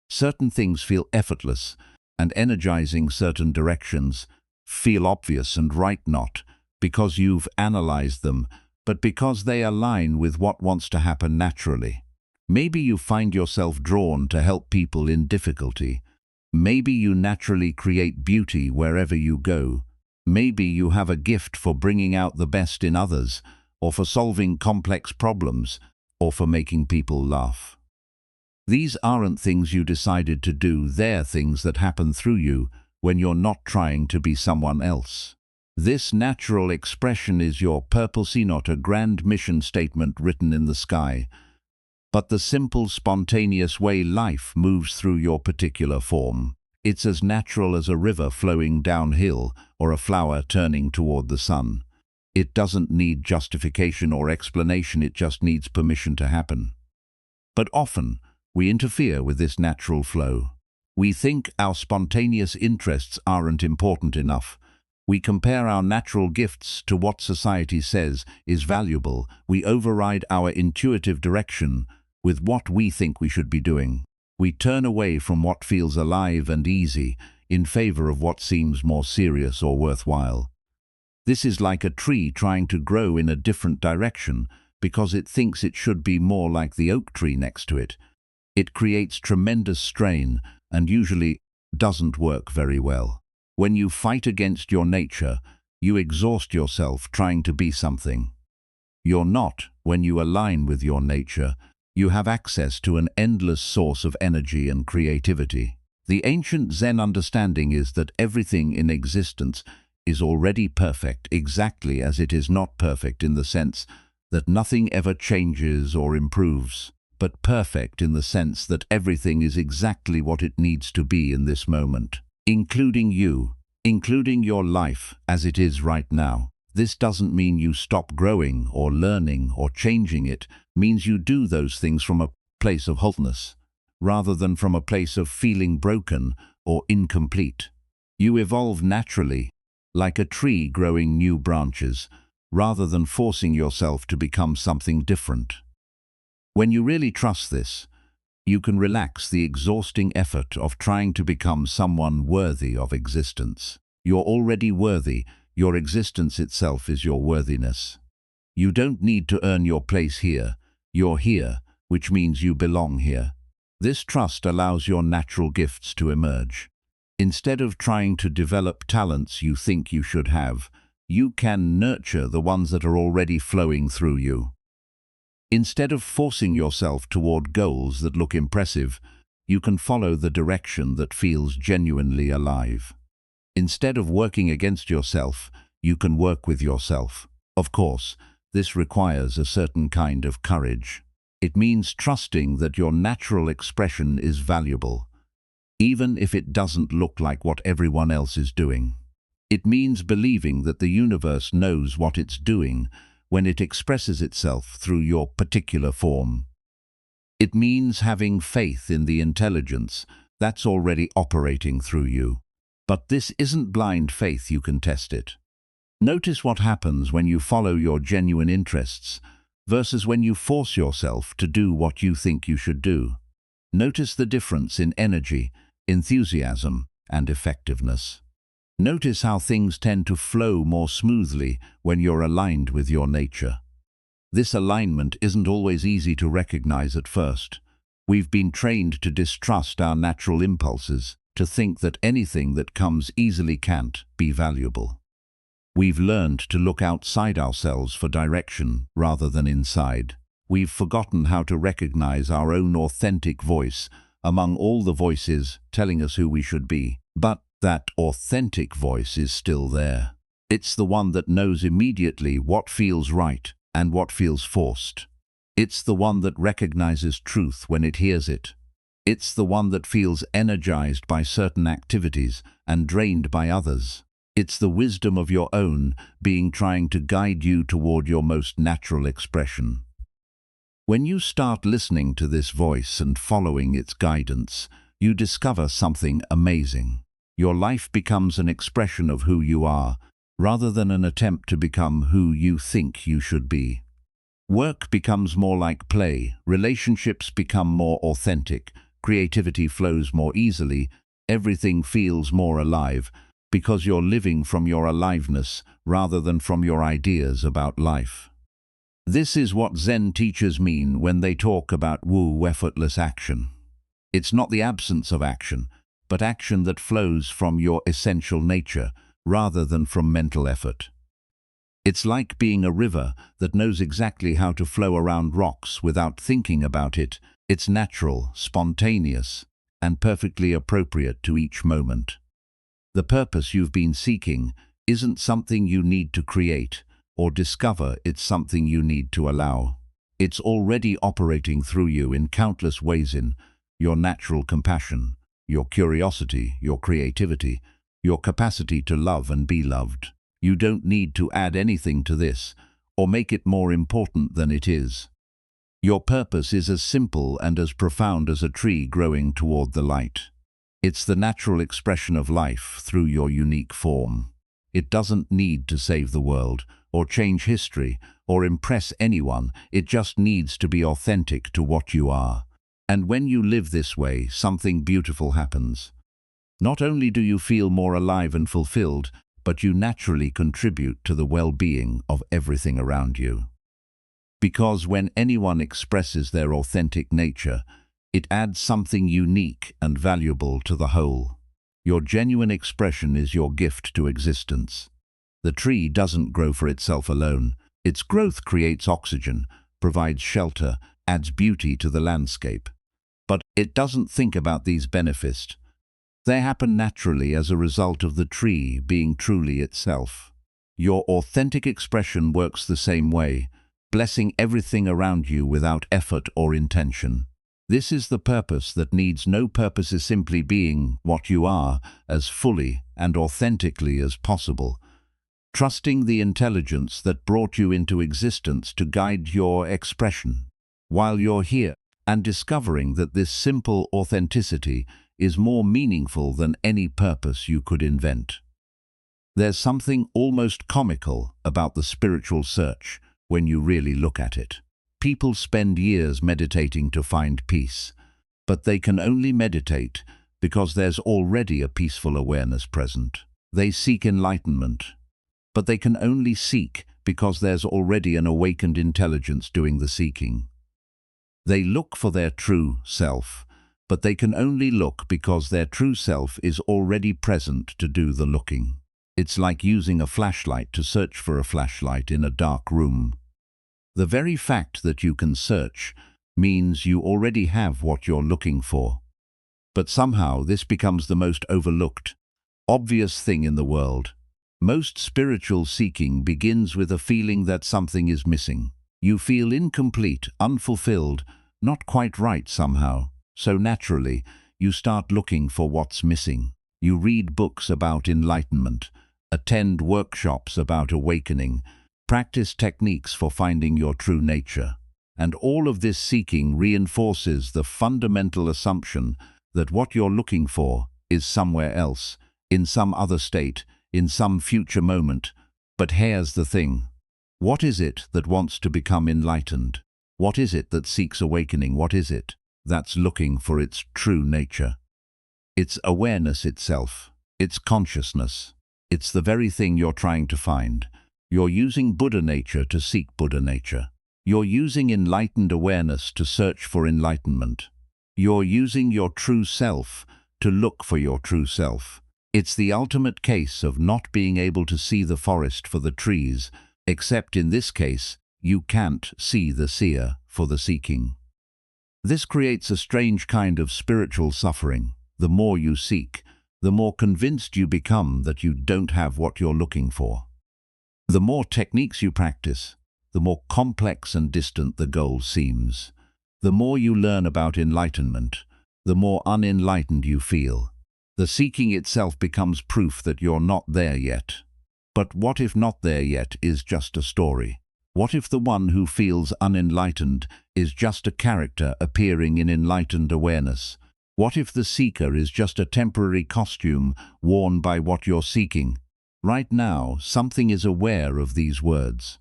Certain things feel effortless and energizing. Certain directions feel obvious and right, not because you've analyzed them, but because they align with what wants to happen naturally. Maybe you find yourself drawn to help people in difficulty. Maybe you naturally create beauty wherever you go. Maybe you have a gift for bringing out the best in others, or for solving complex problems, or for making people laugh. These aren't things you decided to do, they're things that happen through you when you're not trying to be someone else. This natural expression is your purpose, not a grand mission statement written in the sky. but the simple, spontaneous way life moves through your particular form. It's as natural as a river flowing downhill or a flower turning toward the sun. It doesn't need justification or explanation, it just needs permission to happen. But often, we interfere with this natural flow. We think our spontaneous interests aren't important enough. We compare our natural gifts to what society says is valuable. We override our intuitive direction with what we think we should be doing. We turn away from what feels alive and easy in favor of what seems more serious or worthwhile. This is like a tree trying to grow in a different direction because it thinks it should be more like the oak tree next to it. It creates tremendous strain and usually doesn't work very well. When you fight against your nature, you exhaust yourself trying to be something you're not. When you align with your nature, you have access to an endless source of energy and creativity. The ancient Zen understanding is that everything in existence is already perfect, exactly as it is not perfect in the sense that nothing ever changes or improves, but perfect in the sense that everything is exactly what it needs to be in this moment, including you, including your life as it is right now. This doesn't mean you stop growing or learning or changing. It means you do those things from a place of wholeness, rather than from a place of feeling broken or incomplete. You evolve naturally, like a tree growing new branches, rather than forcing yourself to become something different. When you really trust this, you can relax the exhausting effort of trying to become someone worthy of existence. You're already worthy. Your existence itself is your worthiness. You don't need to earn your place here. You're here, which means you belong here. This trust allows your natural gifts to emerge. Instead of trying to develop talents you think you should have, you can nurture the ones that are already flowing through you. Instead of forcing yourself toward goals that look impressive, you can follow the direction that feels genuinely alive. Instead of working against yourself, you can work with yourself. Of course, this requires a certain kind of courage. It means trusting that your natural expression is valuable, even if it doesn't look like what everyone else is doing. It means believing that the universe knows what it's doing when it expresses itself through your particular form. It means having faith in the intelligence that's already operating through you. But this isn't blind faith, you can test it. Notice what happens when you follow your genuine interests versus when you force yourself to do what you think you should do. Notice the difference in energy, enthusiasm, and effectiveness. Notice how things tend to flow more smoothly when you're aligned with your nature. This alignment isn't always easy to recognize at first. We've been trained to distrust our natural impulses, to think that anything that comes easily can't be valuable. We've learned to look outside ourselves for direction rather than inside. We've forgotten how to recognize our own authentic voice among all the voices telling us who we should be. But that authentic voice is still there. It's the one that knows immediately what feels right and what feels forced. It's the one that recognizes truth when it hears it. It's the one that feels energized by certain activities and drained by others. It's the wisdom of your own being trying to guide you toward your most natural expression. When you start listening to this voice and following its guidance, you discover something amazing. Your life becomes an expression of who you are, rather than an attempt to become who you think you should be. Work becomes more like play, relationships become more authentic, creativity flows more easily, everything feels more alive, because you're living from your aliveness rather than from your ideas about life. This is what Zen teachers mean when they talk about effortless action. It's not the absence of action, but action that flows from your essential nature rather than from mental effort. It's like being a river that knows exactly how to flow around rocks without thinking about it. It's natural, spontaneous, and perfectly appropriate to each moment. The purpose you've been seeking isn't something you need to create or discover, it's something you need to allow. It's already operating through you in countless ways in your natural compassion, your curiosity, your creativity, your capacity to love and be loved. You don't need to add anything to this or make it more important than it is. Your purpose is as simple and as profound as a tree growing toward the light. It's the natural expression of life through your unique form. It doesn't need to save the world, or change history, or impress anyone. It just needs to be authentic to what you are. And when you live this way, something beautiful happens. Not only do you feel more alive and fulfilled, but you naturally contribute to the well-being of everything around you. Because when anyone expresses their authentic nature, it adds something unique and valuable to the whole. Your genuine expression is your gift to existence. The tree doesn't grow for itself alone. Its growth creates oxygen, provides shelter, adds beauty to the landscape. But it doesn't think about these benefits. They happen naturally as a result of the tree being truly itself. Your authentic expression works the same way, blessing everything around you without effort or intention. This is the purpose that needs no purpose, is simply being what you are as fully and authentically as possible, trusting the intelligence that brought you into existence to guide your expression while you're here, and discovering that this simple authenticity is more meaningful than any purpose you could invent. There's something almost comical about the spiritual search when you really look at it. People spend years meditating to find peace, but they can only meditate because there's already a peaceful awareness present. They seek enlightenment, but they can only seek because there's already an awakened intelligence doing the seeking. They look for their true self, but they can only look because their true self is already present to do the looking. It's like using a flashlight to search for a flashlight in a dark room. The very fact that you can search means you already have what you're looking for. But somehow this becomes the most overlooked, obvious thing in the world. Most spiritual seeking begins with a feeling that something is missing. You feel incomplete, unfulfilled, not quite right somehow. So naturally, you start looking for what's missing. You read books about enlightenment, attend workshops about awakening, practice techniques for finding your true nature. And all of this seeking reinforces the fundamental assumption that what you're looking for is somewhere else, in some other state, in some future moment. But here's the thing. What is it that wants to become enlightened? What is it that seeks awakening? What is it that's looking for its true nature? It's awareness itself. It's consciousness. It's the very thing you're trying to find. You're using Buddha nature to seek Buddha nature. You're using enlightened awareness to search for enlightenment. You're using your true self to look for your true self. It's the ultimate case of not being able to see the forest for the trees, except in this case, you can't see the seer for the seeking. This creates a strange kind of spiritual suffering. The more you seek, the more convinced you become that you don't have what you're looking for. The more techniques you practice, the more complex and distant the goal seems. The more you learn about enlightenment, the more unenlightened you feel. The seeking itself becomes proof that you're not there yet. But what if not there yet is just a story? What if the one who feels unenlightened is just a character appearing in enlightened awareness? What if the seeker is just a temporary costume worn by what you're seeking? Right now, something is aware of these words.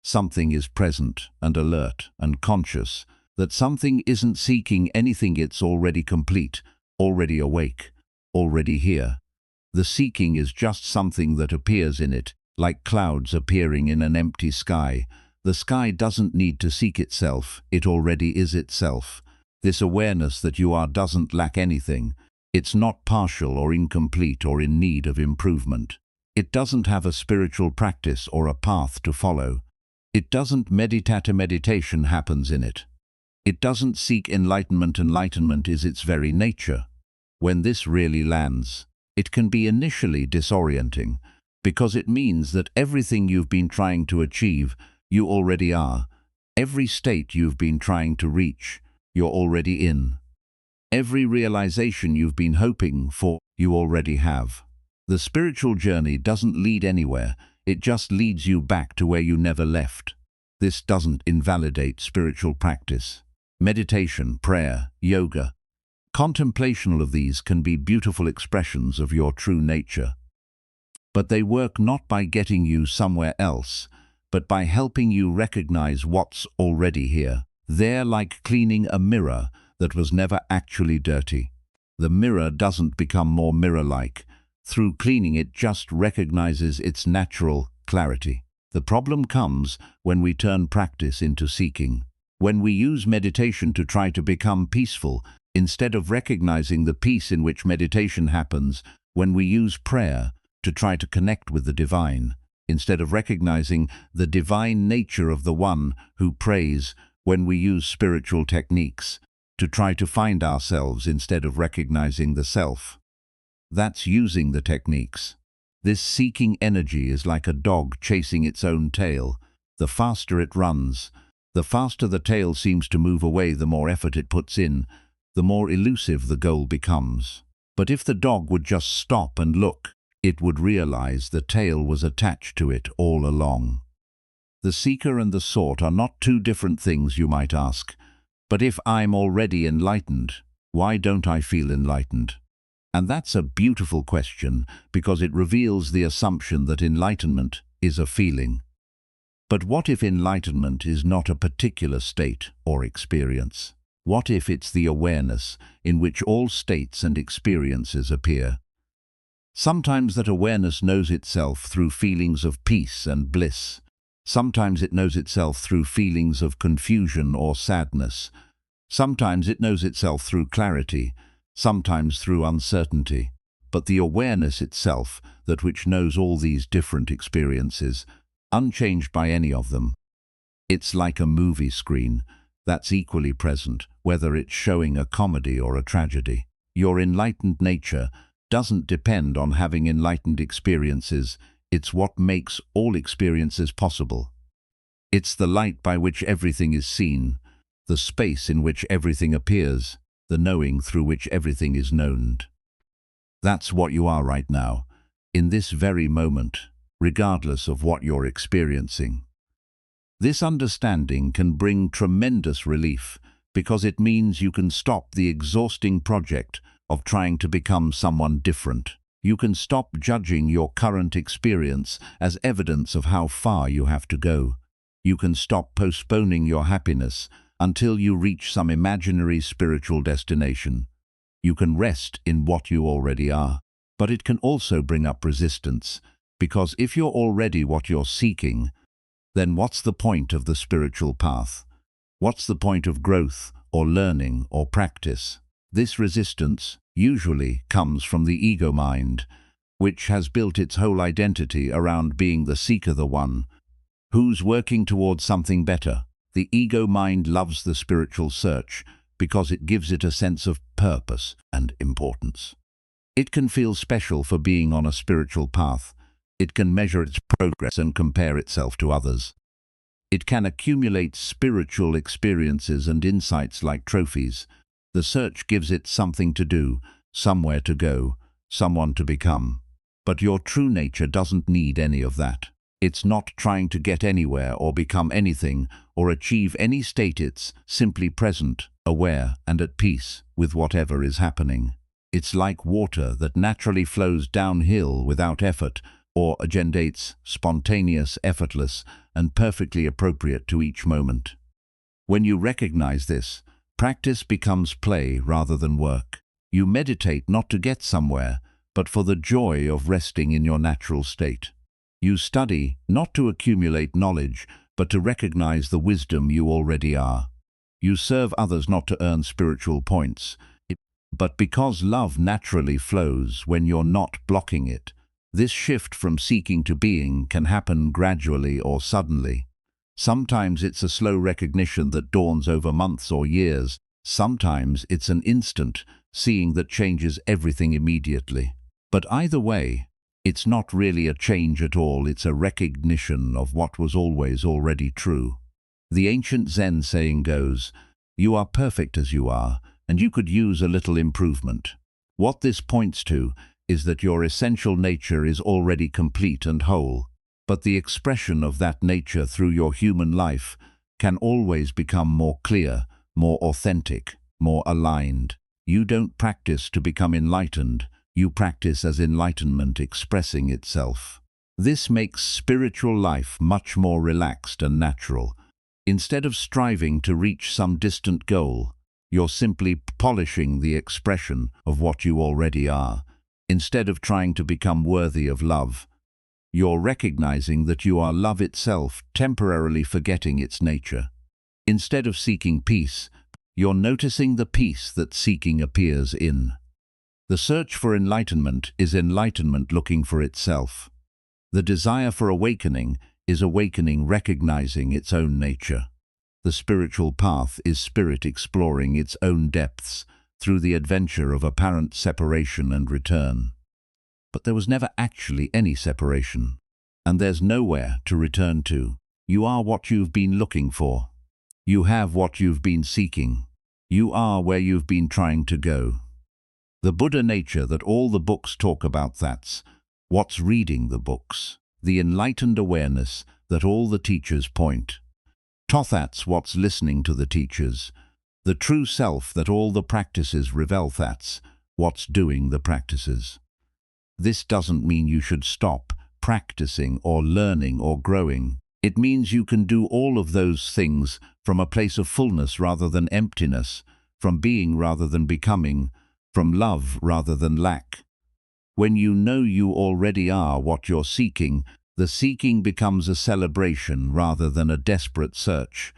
Something is present and alert and conscious that something isn't seeking anything. It's already complete, already awake, already here. The seeking is just something that appears in it, like clouds appearing in an empty sky. The sky doesn't need to seek itself, it already is itself. This awareness that you are doesn't lack anything. It's not partial or incomplete or in need of improvement. It doesn't have a spiritual practice or a path to follow. It doesn't meditate. A meditation happens in it. It doesn't seek enlightenment. Enlightenment is its very nature. When this really lands, it can be initially disorienting, because it means that everything you've been trying to achieve, you already are. Every state you've been trying to reach, you're already in. Every realization you've been hoping for, you already have. The spiritual journey doesn't lead anywhere, it just leads you back to where you never left. This doesn't invalidate spiritual practice. Meditation, prayer, yoga, contemplation of these can be beautiful expressions of your true nature. But they work not by getting you somewhere else, but by helping you recognize what's already here. They're like cleaning a mirror that was never actually dirty. The mirror doesn't become more mirror-like. Through cleaning, it just recognizes its natural clarity. The problem comes when we turn practice into seeking. When we use meditation to try to become peaceful, instead of recognizing the peace in which meditation happens. When we use prayer to try to connect with the divine, instead of recognizing the divine nature of the one who prays. When we use spiritual techniques to try to find ourselves instead of recognizing the self. That's using the techniques. This seeking energy is like a dog chasing its own tail. The faster it runs, the faster the tail seems to move away. The more effort it puts in, the more elusive the goal becomes. But if the dog would just stop and look, it would realize the tail was attached to it all along. The seeker and the sought are not two different things, you might ask. But if I'm already enlightened, why don't I feel enlightened? And that's a beautiful question, because it reveals the assumption that enlightenment is a feeling. But what if enlightenment is not a particular state or experience? What if it's the awareness in which all states and experiences appear? Sometimes that awareness knows itself through feelings of peace and bliss. Sometimes it knows itself through feelings of confusion or sadness. Sometimes it knows itself through clarity, sometimes through uncertainty. But the awareness itself, that which knows all these different experiences, unchanged by any of them. It's like a movie screen that's equally present, whether it's showing a comedy or a tragedy. Your enlightened nature doesn't depend on having enlightened experiences. It's what makes all experiences possible. It's the light by which everything is seen, the space in which everything appears, the knowing through which everything is known. That's what you are right now, in this very moment, regardless of what you're experiencing. This understanding can bring tremendous relief, because it means you can stop the exhausting project of trying to become someone different. You can stop judging your current experience as evidence of how far you have to go. You can stop postponing your happiness until you reach some imaginary spiritual destination. You can rest in what you already are. But it can also bring up resistance, because if you're already what you're seeking, then what's the point of the spiritual path? What's the point of growth or learning or practice? This resistance usually comes from the ego mind, which has built its whole identity around being the seeker, the one who's working towards something better. The ego mind loves the spiritual search because it gives it a sense of purpose and importance. It can feel special for being on a spiritual path. It can measure its progress and compare itself to others. It can accumulate spiritual experiences and insights like trophies. The search gives it something to do, somewhere to go, someone to become. But your true nature doesn't need any of that. It's not trying to get anywhere or become anything or achieve any state. It's simply present, aware, and at peace with whatever is happening. It's like water that naturally flows downhill without effort, or agendates, spontaneous, effortless, and perfectly appropriate to each moment. When you recognize this, practice becomes play rather than work. You meditate not to get somewhere, but for the joy of resting in your natural state. You study not to accumulate knowledge, but to recognize the wisdom you already are. You serve others not to earn spiritual points, but because love naturally flows when you're not blocking it. This shift from seeking to being can happen gradually or suddenly. Sometimes it's a slow recognition that dawns over months or years. Sometimes it's an instant seeing that changes everything immediately. But either way, it's not really a change at all. It's a recognition of what was always already true. The ancient Zen saying goes, "You are perfect as you are, and you could use a little improvement." What this points to is that your essential nature is already complete and whole, but the expression of that nature through your human life can always become more clear, more authentic, more aligned. You don't practice to become enlightened, you practice as enlightenment expressing itself. This makes spiritual life much more relaxed and natural. Instead of striving to reach some distant goal, you're simply polishing the expression of what you already are. Instead of trying to become worthy of love, you're recognizing that you are love itself, temporarily forgetting its nature. Instead of seeking peace, you're noticing the peace that seeking appears in. The search for enlightenment is enlightenment looking for itself. The desire for awakening is awakening recognizing its own nature. The spiritual path is spirit exploring its own depths through the adventure of apparent separation and return. But there was never actually any separation, and there's nowhere to return to. You are what you've been looking for. You have what you've been seeking. You are where you've been trying to go. The Buddha nature that all the books talk about, that's what's reading the books. The enlightened awareness that all the teachers point. That's what's listening to the teachers. The true self that all the practices reveal, that's what's doing the practices. This doesn't mean you should stop practicing or learning or growing. It means you can do all of those things from a place of fullness rather than emptiness, from being rather than becoming, from love rather than lack. When you know you already are what you're seeking, the seeking becomes a celebration rather than a desperate search.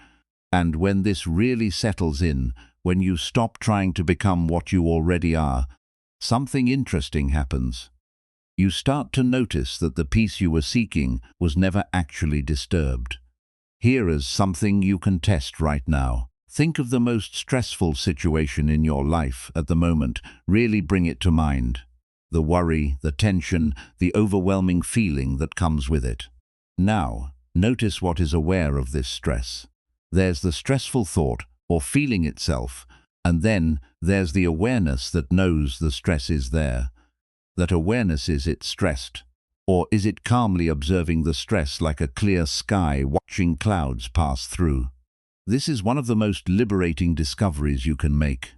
And when this really settles in, when you stop trying to become what you already are, something interesting happens. You start to notice that the peace you were seeking was never actually disturbed. Here is something you can test right now. Think of the most stressful situation in your life at the moment. Really bring it to mind. The worry, the tension, the overwhelming feeling that comes with it. Now, notice what is aware of this stress. There's the stressful thought or feeling itself, and then there's the awareness that knows the stress is there. That awareness, is it stressed? Or is it calmly observing the stress like a clear sky watching clouds pass through? This is one of the most liberating discoveries you can make.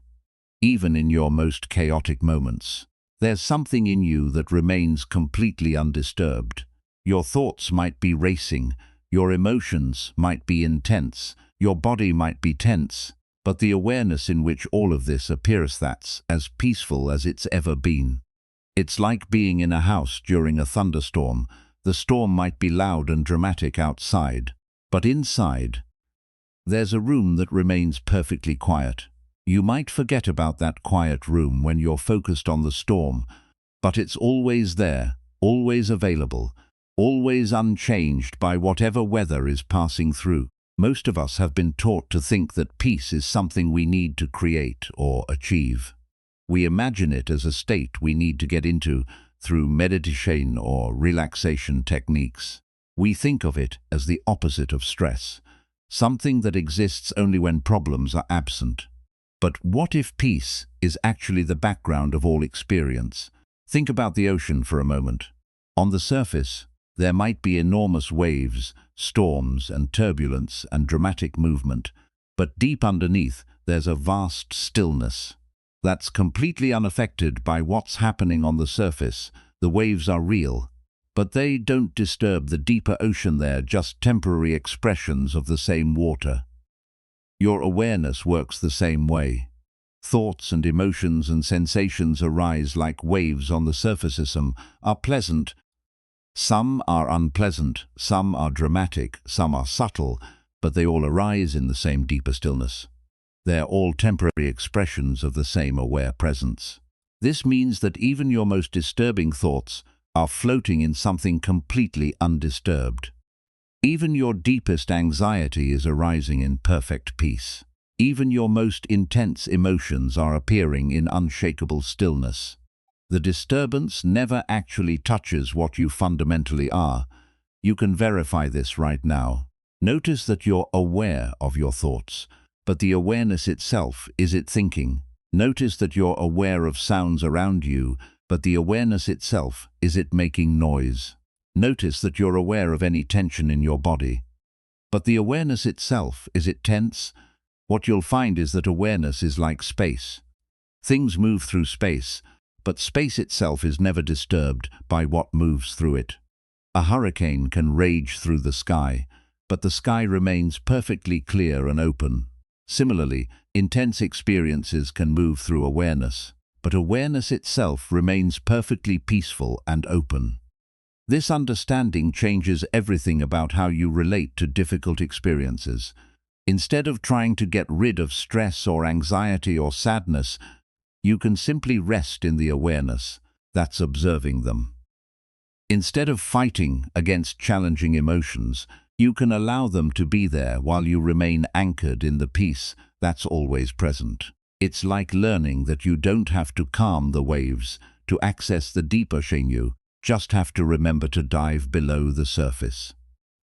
Even in your most chaotic moments, there's something in you that remains completely undisturbed. Your thoughts might be racing, your emotions might be intense, your body might be tense, but the awareness in which all of this appears, that's as peaceful as it's ever been. It's like being in a house during a thunderstorm. The storm might be loud and dramatic outside, but inside, there's a room that remains perfectly quiet. You might forget about that quiet room when you're focused on the storm, but it's always there, always available, always unchanged by whatever weather is passing through. Most of us have been taught to think that peace is something we need to create or achieve. We imagine it as a state we need to get into through meditation or relaxation techniques. We think of it as the opposite of stress, something that exists only when problems are absent. But what if peace is actually the background of all experience? Think about the ocean for a moment. On the surface, there might be enormous waves, storms and turbulence and dramatic movement, but deep underneath there's a vast stillness that's completely unaffected by what's happening on the surface. The waves are real, but they don't disturb the deeper ocean. They're just temporary expressions of the same water. Your awareness works the same way. Thoughts and emotions and sensations arise like waves on the surface. Some are pleasant, some are unpleasant, some are dramatic, some are subtle, but they all arise in the same deeper stillness. They're all temporary expressions of the same aware presence. This means that even your most disturbing thoughts are floating in something completely undisturbed. Even your deepest anxiety is arising in perfect peace. Even your most intense emotions are appearing in unshakable stillness. The disturbance never actually touches what you fundamentally are. You can verify this right now. Notice that you're aware of your thoughts, but the awareness itself, is it thinking? Notice that you're aware of sounds around you, but the awareness itself, is it making noise? Notice that you're aware of any tension in your body, but the awareness itself, is it tense? What you'll find is that awareness is like space. Things move through space, but space itself is never disturbed by what moves through it. A hurricane can rage through the sky, but the sky remains perfectly clear and open. Similarly, intense experiences can move through awareness, but awareness itself remains perfectly peaceful and open. This understanding changes everything about how you relate to difficult experiences. Instead of trying to get rid of stress or anxiety or sadness, you can simply rest in the awareness that's observing them. Instead of fighting against challenging emotions, you can allow them to be there while you remain anchored in the peace that's always present. It's like learning that you don't have to calm the waves to access the deeper ocean. You just have to remember to dive below the surface.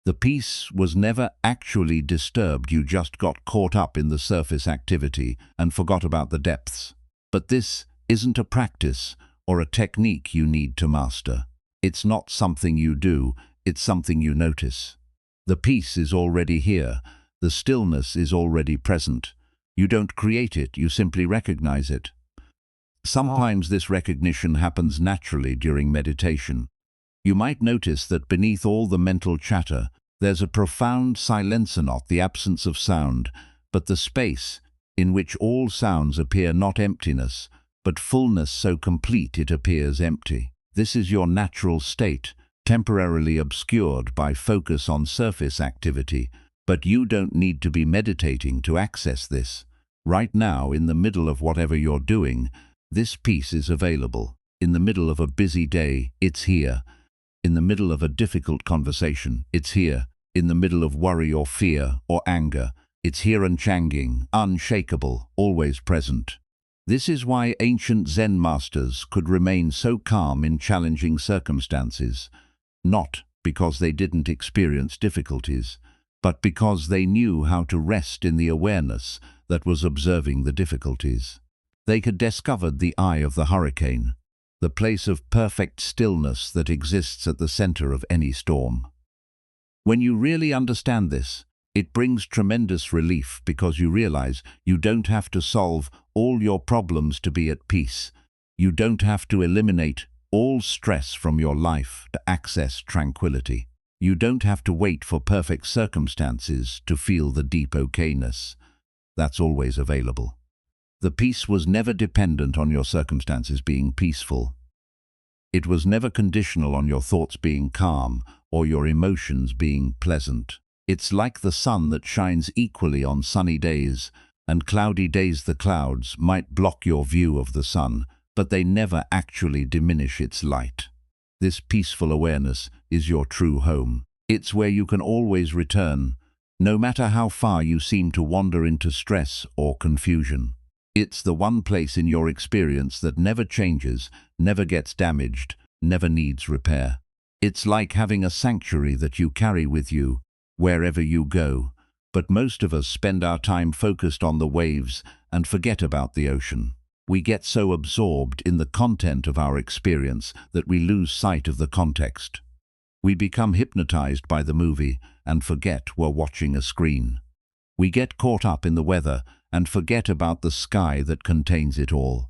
The peace was never actually disturbed, you just got caught up in the surface activity and forgot about the depths. But this isn't a practice or a technique you need to master. It's not something you do, it's something you notice. The peace is already here, the stillness is already present. You don't create it, you simply recognize it. Sometimes this recognition happens naturally during meditation. You might notice that beneath all the mental chatter, there's a profound silence, not the absence of sound, but the space in which all sounds appear not emptiness, but fullness so complete it appears empty. This is your natural state, temporarily obscured by focus on surface activity, but you don't need to be meditating to access this. Right now, in the middle of whatever you're doing, this peace is available. In the middle of a busy day, it's here. In the middle of a difficult conversation, it's here. In the middle of worry or fear or anger, it's here, unshakable, always present. This is why ancient Zen masters could remain so calm in challenging circumstances, not because they didn't experience difficulties, but because they knew how to rest in the awareness that was observing the difficulties. They had discovered the eye of the hurricane, the place of perfect stillness that exists at the center of any storm. When you really understand this, it brings tremendous relief because you realize you don't have to solve all your problems to be at peace. You don't have to eliminate all stress from your life to access tranquility. You don't have to wait for perfect circumstances to feel the deep okayness that's always available. The peace was never dependent on your circumstances being peaceful. It was never conditional on your thoughts being calm or your emotions being pleasant. It's like the sun that shines equally on sunny days and cloudy days. The clouds might block your view of the sun, but they never actually diminish its light. This peaceful awareness is your true home. It's where you can always return, no matter how far you seem to wander into stress or confusion. It's the one place in your experience that never changes, never gets damaged, never needs repair. It's like having a sanctuary that you carry with you wherever you go, but most of us spend our time focused on the waves and forget about the ocean. We get so absorbed in the content of our experience that we lose sight of the context. We become hypnotized by the movie and forget we're watching a screen. We get caught up in the weather and forget about the sky that contains it all.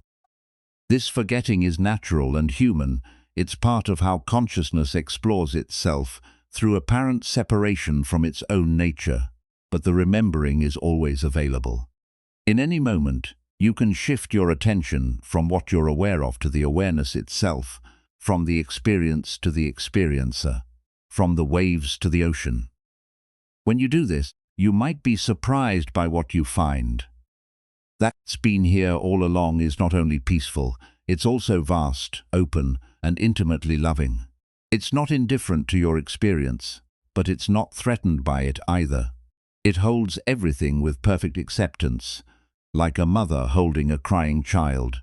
This forgetting is natural and human. It's part of how consciousness explores itself through apparent separation from its own nature, but the remembering is always available. In any moment, you can shift your attention from what you're aware of to the awareness itself, from the experience to the experiencer, from the waves to the ocean. When you do this, you might be surprised by what you find. That's been here all along is not only peaceful, it's also vast, open, and intimately loving. It's not indifferent to your experience, but it's not threatened by it either. It holds everything with perfect acceptance, like a mother holding a crying child.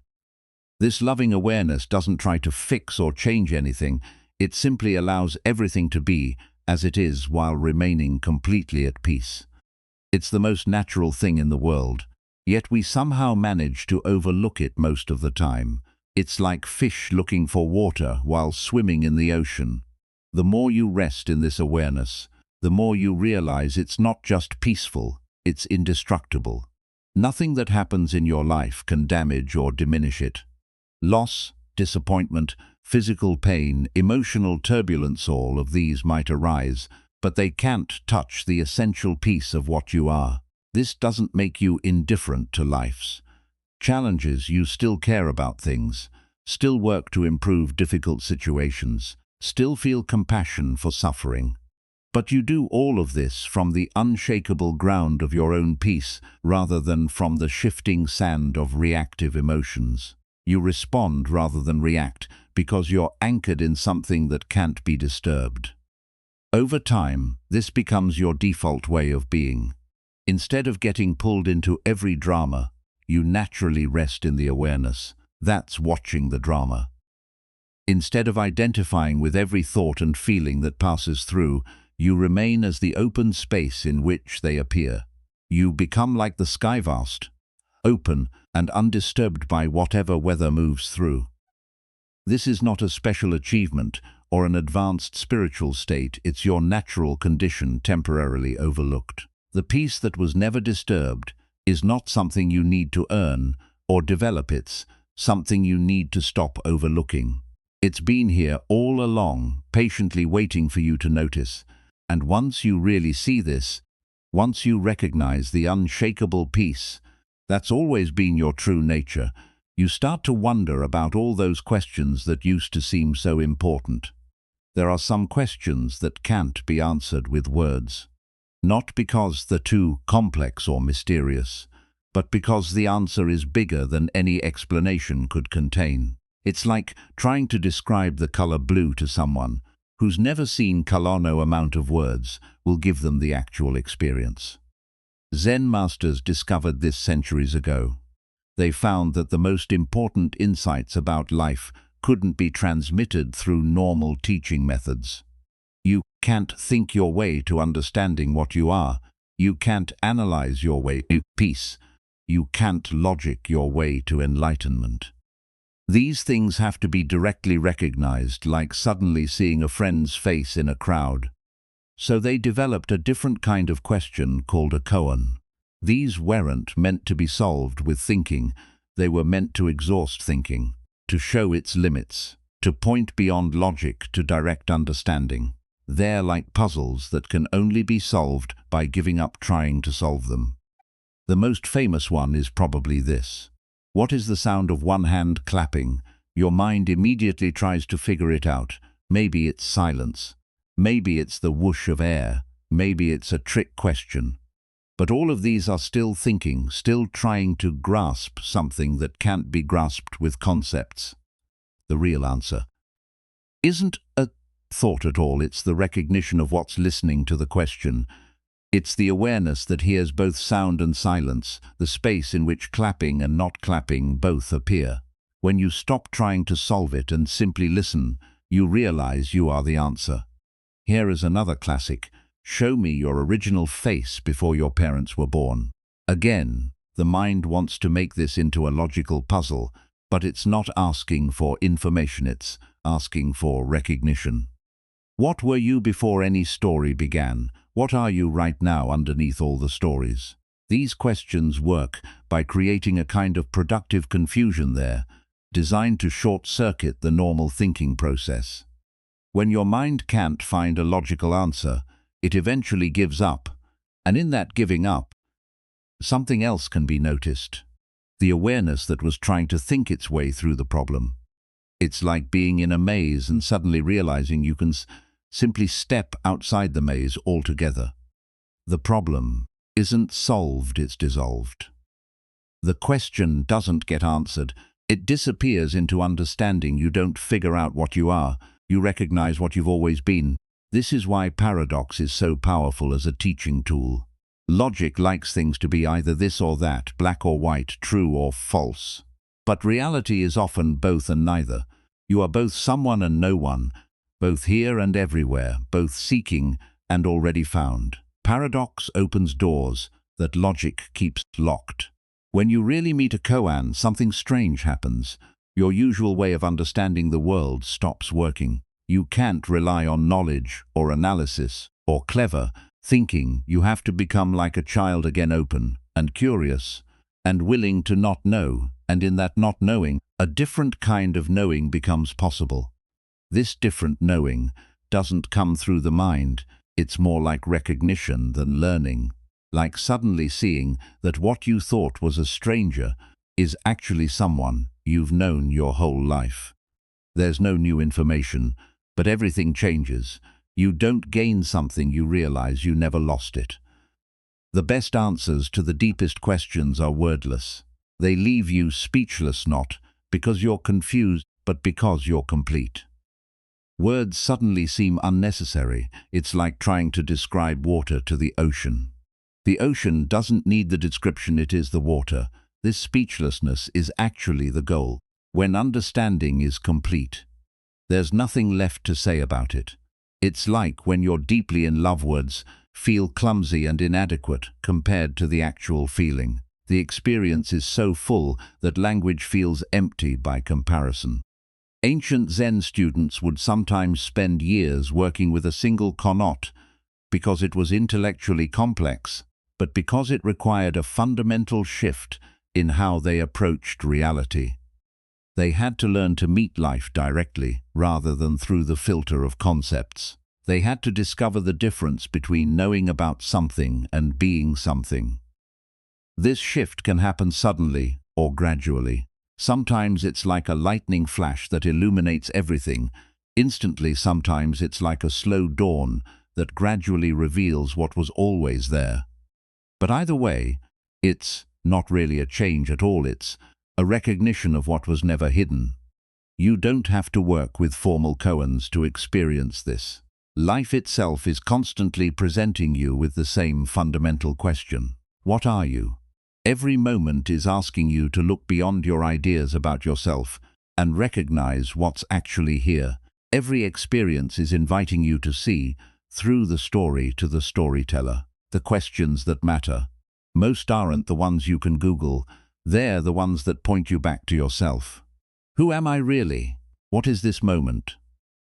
This loving awareness doesn't try to fix or change anything, it simply allows everything to be as it is while remaining completely at peace. It's the most natural thing in the world, yet we somehow manage to overlook it most of the time. It's like fish looking for water while swimming in the ocean. The more you rest in this awareness, the more you realize it's not just peaceful, it's indestructible. Nothing that happens in your life can damage or diminish it. Loss, disappointment, physical pain, emotional turbulence, all of these might arise, but they can't touch the essential piece of what you are. This doesn't make you indifferent to life's challenges. You still care about things, still work to improve difficult situations, still feel compassion for suffering. But you do all of this from the unshakable ground of your own peace rather than from the shifting sand of reactive emotions. You respond rather than react because you're anchored in something that can't be disturbed. Over time, this becomes your default way of being. Instead of getting pulled into every drama, you naturally rest in the awareness. That's watching the drama. Instead of identifying with every thought and feeling that passes through, you remain as the open space in which they appear. You become like the sky, vast, open, and undisturbed by whatever weather moves through. This is not a special achievement or an advanced spiritual state. It's your natural condition temporarily overlooked. The peace that was never disturbed is not something you need to earn or develop. It's something you need to stop overlooking. It's been here all along, patiently waiting for you to notice. And once you really see this, once you recognize the unshakable peace that's always been your true nature, you start to wonder about all those questions that used to seem so important. There are some questions that can't be answered with words. Not because they're too complex or mysterious, but because the answer is bigger than any explanation could contain. It's like trying to describe the color blue to someone who's never seen color. No amount of words will give them the actual experience. Zen masters discovered this centuries ago. They found that the most important insights about life couldn't be transmitted through normal teaching methods. You can't think your way to understanding what you are. You can't analyze your way to peace. You can't logic your way to enlightenment. These things have to be directly recognized, like suddenly seeing a friend's face in a crowd. So they developed a different kind of question called a koan. These weren't meant to be solved with thinking. They were meant to exhaust thinking, to show its limits, to point beyond logic to direct understanding. They're like puzzles that can only be solved by giving up trying to solve them. The most famous one is probably this. What is the sound of one hand clapping? Your mind immediately tries to figure it out. Maybe it's silence. Maybe it's the whoosh of air. Maybe it's a trick question. But all of these are still thinking, still trying to grasp something that can't be grasped with concepts. The real answer isn't a thought at all. It's the recognition of what's listening to the question. It's the awareness that hears both sound and silence, the space in which clapping and not clapping both appear. When you stop trying to solve it and simply listen, you realize you are the answer. Here is another classic. Show me your original face before your parents were born. Again, the mind wants to make this into a logical puzzle, but it's not asking for information, it's asking for recognition. What were you before any story began? What are you right now underneath all the stories? These questions work by creating a kind of productive confusion there, designed to short-circuit the normal thinking process. When your mind can't find a logical answer, it eventually gives up, and in that giving up, something else can be noticed. The awareness that was trying to think its way through the problem. It's like being in a maze and suddenly realizing you can simply step outside the maze altogether. The problem isn't solved, it's dissolved. The question doesn't get answered. It disappears into understanding. You don't figure out what you are. You recognize what you've always been. This is why paradox is so powerful as a teaching tool. Logic likes things to be either this or that, black or white, true or false. But reality is often both and neither. You are both someone and no one, both here and everywhere, both seeking and already found. Paradox opens doors that logic keeps locked. When you really meet a koan, something strange happens. Your usual way of understanding the world stops working. You can't rely on knowledge or analysis or clever thinking. You have to become like a child again, open and curious and willing to not know. And in that not knowing, a different kind of knowing becomes possible. This different knowing doesn't come through the mind. It's more like recognition than learning. Like suddenly seeing that what you thought was a stranger is actually someone you've known your whole life. There's no new information, but everything changes. You don't gain something, you realize you never lost it. The best answers to the deepest questions are wordless. They leave you speechless, not because you're confused, but because you're complete. Words suddenly seem unnecessary. It's like trying to describe water to the ocean. The ocean doesn't need the description, it is the water. This speechlessness is actually the goal. When understanding is complete, there's nothing left to say about it. It's like when you're deeply in love, words feel clumsy and inadequate compared to the actual feeling. The experience is so full that language feels empty by comparison. Ancient Zen students would sometimes spend years working with a single knot because it was intellectually complex, but because it required a fundamental shift in how they approached reality. They had to learn to meet life directly rather than through the filter of concepts. They had to discover the difference between knowing about something and being something. This shift can happen suddenly or gradually. Sometimes it's like a lightning flash that illuminates everything. Instantly, sometimes it's like a slow dawn that gradually reveals what was always there. But either way, it's not really a change at all. It's a recognition of what was never hidden. You don't have to work with formal koans to experience this. Life itself is constantly presenting you with the same fundamental question. What are you? Every moment is asking you to look beyond your ideas about yourself and recognize what's actually here. Every experience is inviting you to see, through the story to the storyteller, the questions that matter. Most aren't the ones you can Google. They're the ones that point you back to yourself. Who am I really? What is this moment?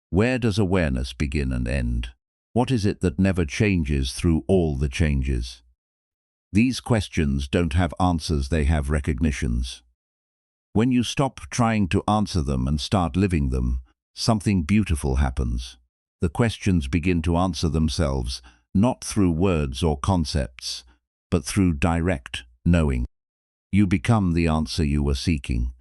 Where does awareness begin and end? What is it that never changes through all the changes? These questions don't have answers, they have recognitions. When you stop trying to answer them and start living them, something beautiful happens. The questions begin to answer themselves, not through words or concepts, but through direct knowing. You become the answer you were seeking.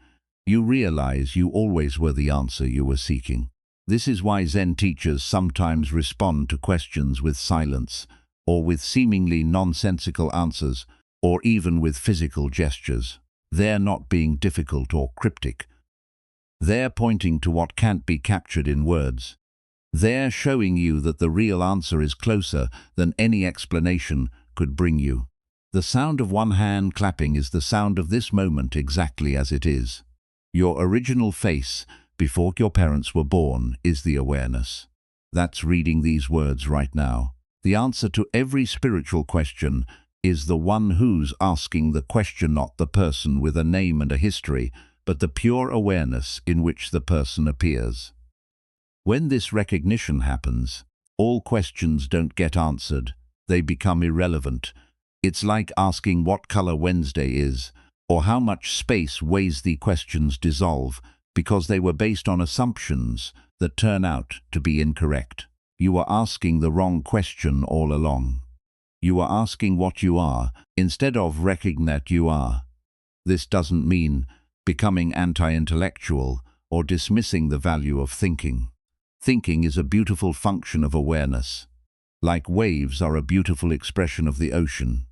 You realize you always were the answer you were seeking. This is why Zen teachers sometimes respond to questions with silence, or with seemingly nonsensical answers, or even with physical gestures. They're not being difficult or cryptic. They're pointing to what can't be captured in words. They're showing you that the real answer is closer than any explanation could bring you. The sound of one hand clapping is the sound of this moment exactly as it is. Your original face, before your parents were born, is the awareness. That's reading these words right now. The answer to every spiritual question is the one who's asking the question, not the person with a name and a history, but the pure awareness in which the person appears. When this recognition happens, all questions don't get answered, they become irrelevant. It's like asking what color Wednesday is, or how much space weighs. The questions dissolve because they were based on assumptions that turn out to be incorrect. You are asking the wrong question all along. You are asking what you are, instead of recognizing that you are. This doesn't mean becoming anti-intellectual or dismissing the value of thinking. Thinking is a beautiful function of awareness. Like waves are a beautiful expression of the ocean.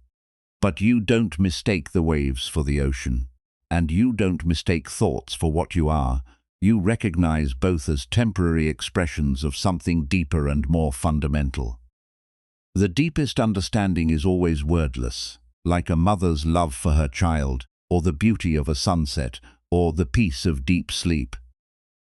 But you don't mistake the waves for the ocean. And you don't mistake thoughts for what you are. You recognize both as temporary expressions of something deeper and more fundamental. The deepest understanding is always wordless, like a mother's love for her child, or the beauty of a sunset, or the peace of deep sleep.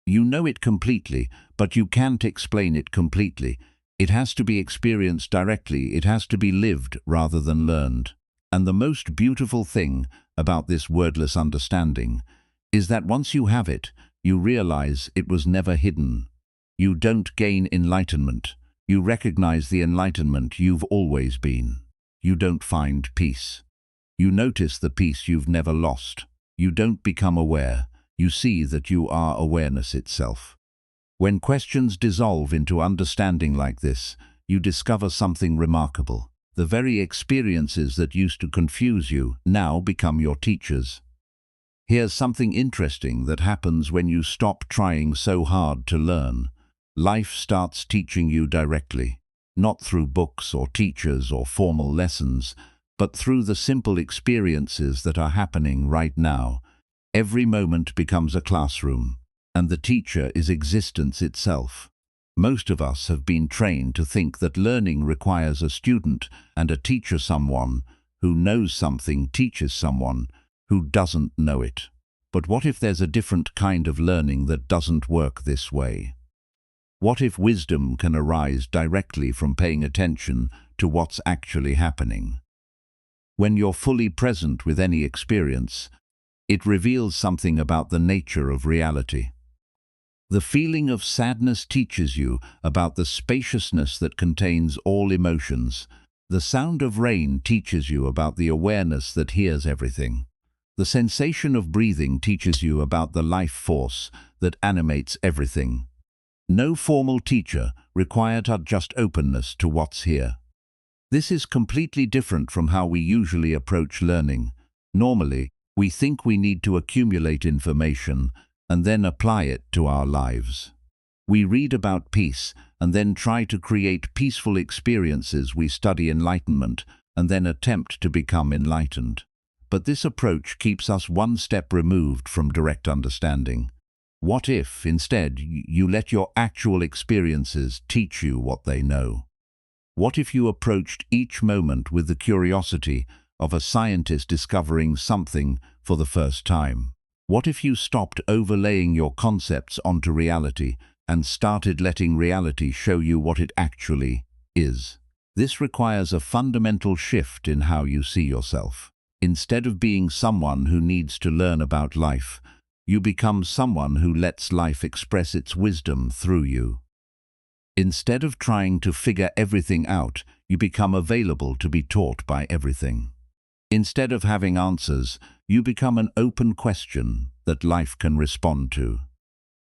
You know it completely, but you can't explain it completely. It has to be experienced directly, it has to be lived rather than learned. And the most beautiful thing about this wordless understanding is that once you have it, you realize it was never hidden. You don't gain enlightenment. You recognize the enlightenment you've always been. You don't find peace. You notice the peace you've never lost. You don't become aware. You see that you are awareness itself. When questions dissolve into understanding like this, you discover something remarkable. The very experiences that used to confuse you now become your teachers. Here's something interesting that happens when you stop trying so hard to learn. Life starts teaching you directly, not through books or teachers or formal lessons, but through the simple experiences that are happening right now. Every moment becomes a classroom, and the teacher is existence itself. Most of us have been trained to think that learning requires a student and a teacher, someone who knows something teaches someone who doesn't know it. But what if there's a different kind of learning that doesn't work this way? What if wisdom can arise directly from paying attention to what's actually happening? When you're fully present with any experience, it reveals something about the nature of reality. The feeling of sadness teaches you about the spaciousness that contains all emotions. The sound of rain teaches you about the awareness that hears everything. The sensation of breathing teaches you about the life force that animates everything. No formal teacher required just openness to what's here. This is completely different from how we usually approach learning. Normally, we think we need to accumulate information and then apply it to our lives. We read about peace and then try to create peaceful experiences. We study enlightenment and then attempt to become enlightened. But this approach keeps us one step removed from direct understanding. What if, instead, you let your actual experiences teach you what they know? What if you approached each moment with the curiosity of a scientist discovering something for the first time? What if you stopped overlaying your concepts onto reality and started letting reality show you what it actually is? This requires a fundamental shift in how you see yourself. Instead of being someone who needs to learn about life, you become someone who lets life express its wisdom through you. Instead of trying to figure everything out, you become available to be taught by everything. Instead of having answers, you become an open question that life can respond to.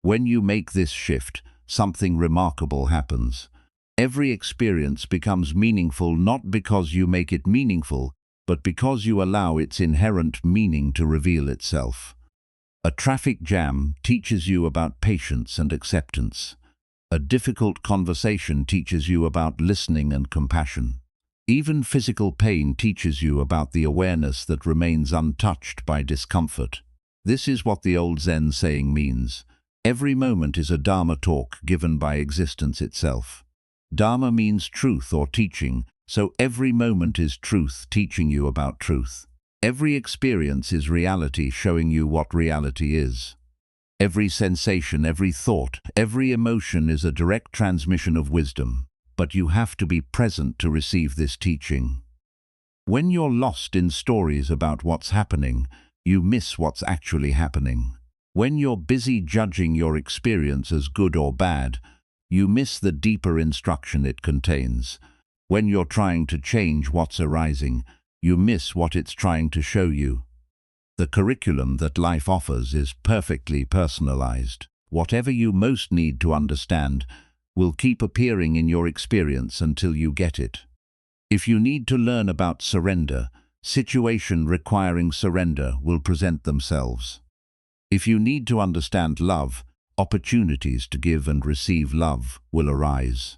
When you make this shift, something remarkable happens. Every experience becomes meaningful not because you make it meaningful, but because you allow its inherent meaning to reveal itself. A traffic jam teaches you about patience and acceptance. A difficult conversation teaches you about listening and compassion. Even physical pain teaches you about the awareness that remains untouched by discomfort. This is what the old Zen saying means. Every moment is a Dharma talk given by existence itself. Dharma means truth or teaching, so every moment is truth teaching you about truth. Every experience is reality showing you what reality is. Every sensation, every thought, every emotion is a direct transmission of wisdom. But you have to be present to receive this teaching. When you're lost in stories about what's happening, you miss what's actually happening. When you're busy judging your experience as good or bad, you miss the deeper instruction it contains. When you're trying to change what's arising, you miss what it's trying to show you. The curriculum that life offers is perfectly personalized. Whatever you most need to understand will keep appearing in your experience until you get it. If you need to learn about surrender, situation requiring surrender will present themselves. If you need to understand love, opportunities to give and receive love will arise.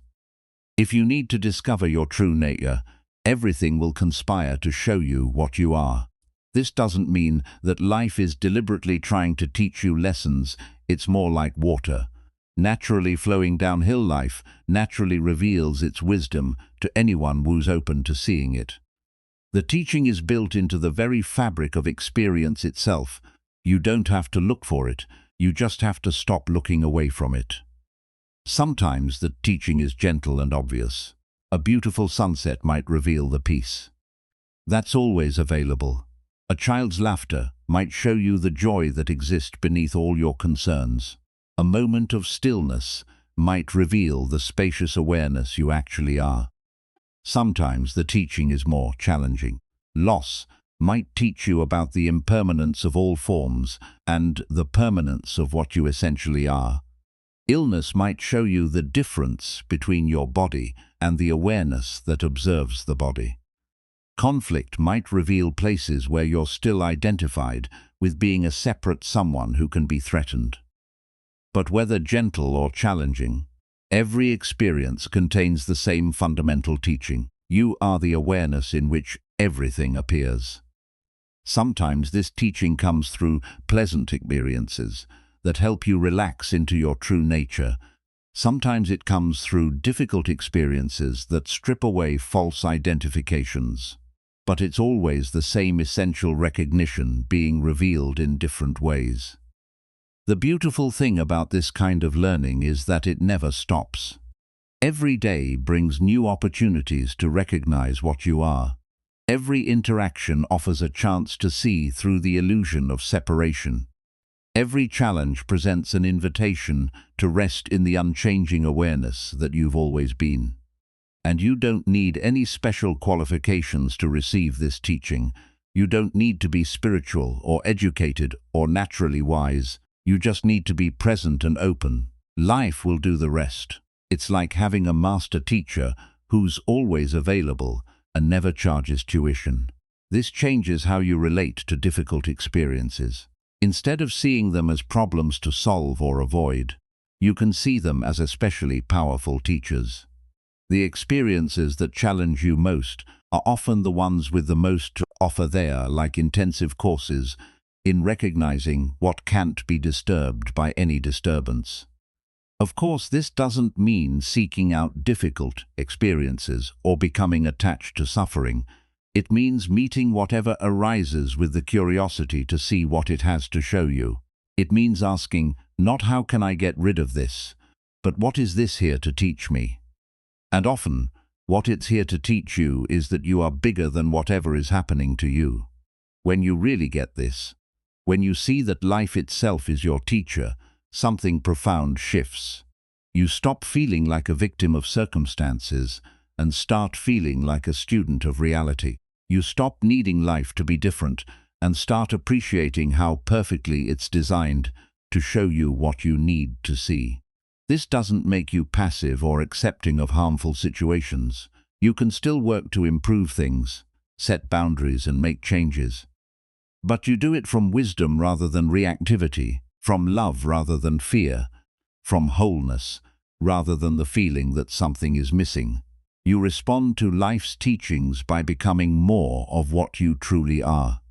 If you need to discover your true nature, everything will conspire to show you what you are. This doesn't mean that life is deliberately trying to teach you lessons. It's more like water. Naturally flowing downhill, life naturally reveals its wisdom to anyone who's open to seeing it. The teaching is built into the very fabric of experience itself. You don't have to look for it. You just have to stop looking away from it. Sometimes the teaching is gentle and obvious. A beautiful sunset might reveal the peace. That's always available. A child's laughter might show you the joy that exists beneath all your concerns. A moment of stillness might reveal the spacious awareness you actually are. Sometimes the teaching is more challenging. Loss might teach you about the impermanence of all forms and the permanence of what you essentially are. Illness might show you the difference between your body and the awareness that observes the body. Conflict might reveal places where you're still identified with being a separate someone who can be threatened. But whether gentle or challenging, every experience contains the same fundamental teaching. You are the awareness in which everything appears. Sometimes this teaching comes through pleasant experiences that help you relax into your true nature. Sometimes it comes through difficult experiences that strip away false identifications. But it's always the same essential recognition being revealed in different ways. The beautiful thing about this kind of learning is that it never stops. Every day brings new opportunities to recognize what you are. Every interaction offers a chance to see through the illusion of separation. Every challenge presents an invitation to rest in the unchanging awareness that you've always been. And you don't need any special qualifications to receive this teaching. You don't need to be spiritual or educated or naturally wise. You just need to be present and open. Life will do the rest. It's like having a master teacher who's always available and never charges tuition. This changes how you relate to difficult experiences. Instead of seeing them as problems to solve or avoid, you can see them as especially powerful teachers. The experiences that challenge you most are often the ones with the most to offer. There, like intensive courses in recognizing what can't be disturbed by any disturbance. Of course, this doesn't mean seeking out difficult experiences or becoming attached to suffering. It means meeting whatever arises with the curiosity to see what it has to show you. It means asking, not how can I get rid of this, but what is this here to teach me? And often, what it's here to teach you is that you are bigger than whatever is happening to you. When you really get this, when you see that life itself is your teacher, something profound shifts. You stop feeling like a victim of circumstances and start feeling like a student of reality. You stop needing life to be different and start appreciating how perfectly it's designed to show you what you need to see. This doesn't make you passive or accepting of harmful situations. You can still work to improve things, set boundaries and make changes. But you do it from wisdom rather than reactivity, from love rather than fear, from wholeness rather than the feeling that something is missing. You respond to life's teachings by becoming more of what you truly are.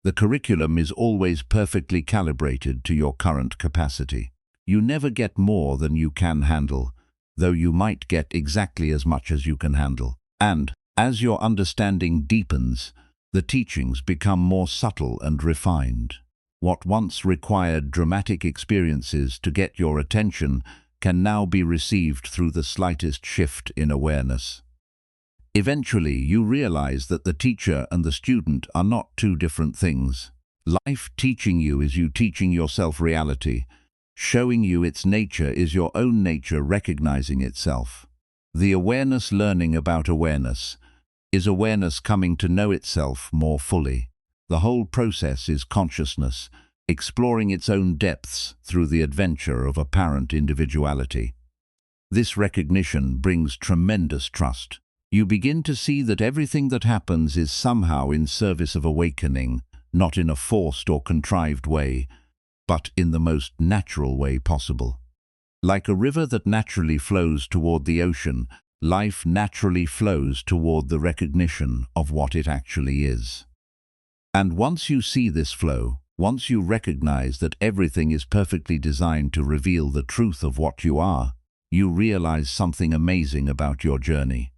The curriculum is always perfectly calibrated to your current capacity. You never get more than you can handle, though you might get exactly as much as you can handle. And, as your understanding deepens, the teachings become more subtle and refined. What once required dramatic experiences to get your attention can now be received through the slightest shift in awareness. Eventually, you realize that the teacher and the student are not two different things. Life teaching you is you teaching yourself reality. Showing you its nature is your own nature recognizing itself. The awareness learning about awareness is awareness coming to know itself more fully. The whole process is consciousness, exploring its own depths through the adventure of apparent individuality. This recognition brings tremendous trust. You begin to see that everything that happens is somehow in service of awakening, not in a forced or contrived way, but in the most natural way possible. Like a river that naturally flows toward the ocean, life naturally flows toward the recognition of what it actually is. And once you see this flow, once you recognize that everything is perfectly designed to reveal the truth of what you are, you realize something amazing about your journey.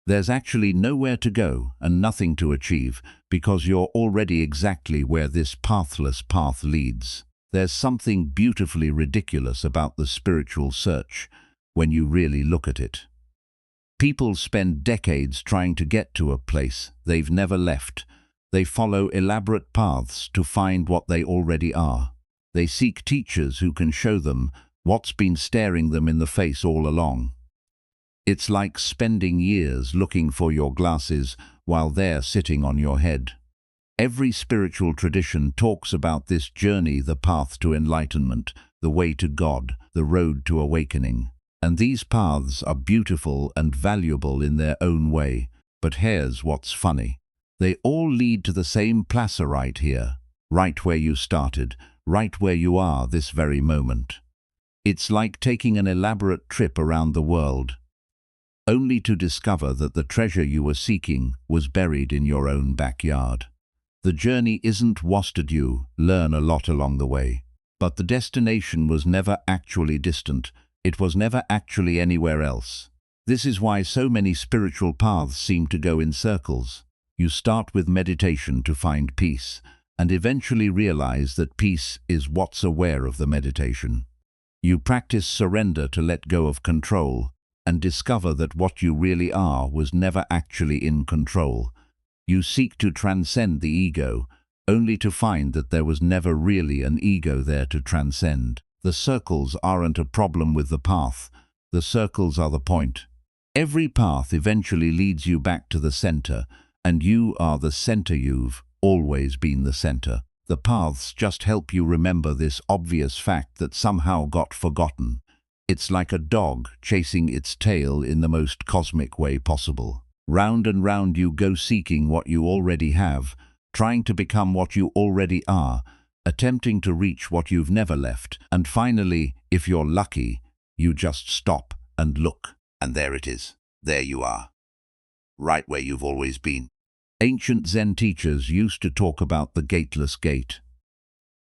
There's actually nowhere to go and nothing to achieve because you're already exactly where this pathless path leads. There's something beautifully ridiculous about the spiritual search when you really look at it. People spend decades trying to get to a place they've never left. They follow elaborate paths to find what they already are. They seek teachers who can show them what's been staring them in the face all along. It's like spending years looking for your glasses while they're sitting on your head. Every spiritual tradition talks about this journey, the path to enlightenment, the way to God, the road to awakening. And these paths are beautiful and valuable in their own way. But here's what's funny. They all lead to the same plaza right here, right where you started, right where you are this very moment. It's like taking an elaborate trip around the world, only to discover that the treasure you were seeking was buried in your own backyard. The journey isn't wasted, you learn a lot along the way. But the destination was never actually distant. It was never actually anywhere else. This is why so many spiritual paths seem to go in circles. You start with meditation to find peace, and eventually realize that peace is what's aware of the meditation. You practice surrender to let go of control, and discover that what you really are was never actually in control. You seek to transcend the ego, only to find that there was never really an ego there to transcend. The circles aren't a problem with the path. The circles are the point. Every path eventually leads you back to the center, and you are the center. You've always been the center. The paths just help you remember this obvious fact that somehow got forgotten. It's like a dog chasing its tail in the most cosmic way possible. Round and round you go, seeking what you already have, trying to become what you already are, attempting to reach what you've never left, and finally, if you're lucky, you just stop and look, and there it is. There you are, right where you've always been. Ancient Zen teachers used to talk about the gateless gate.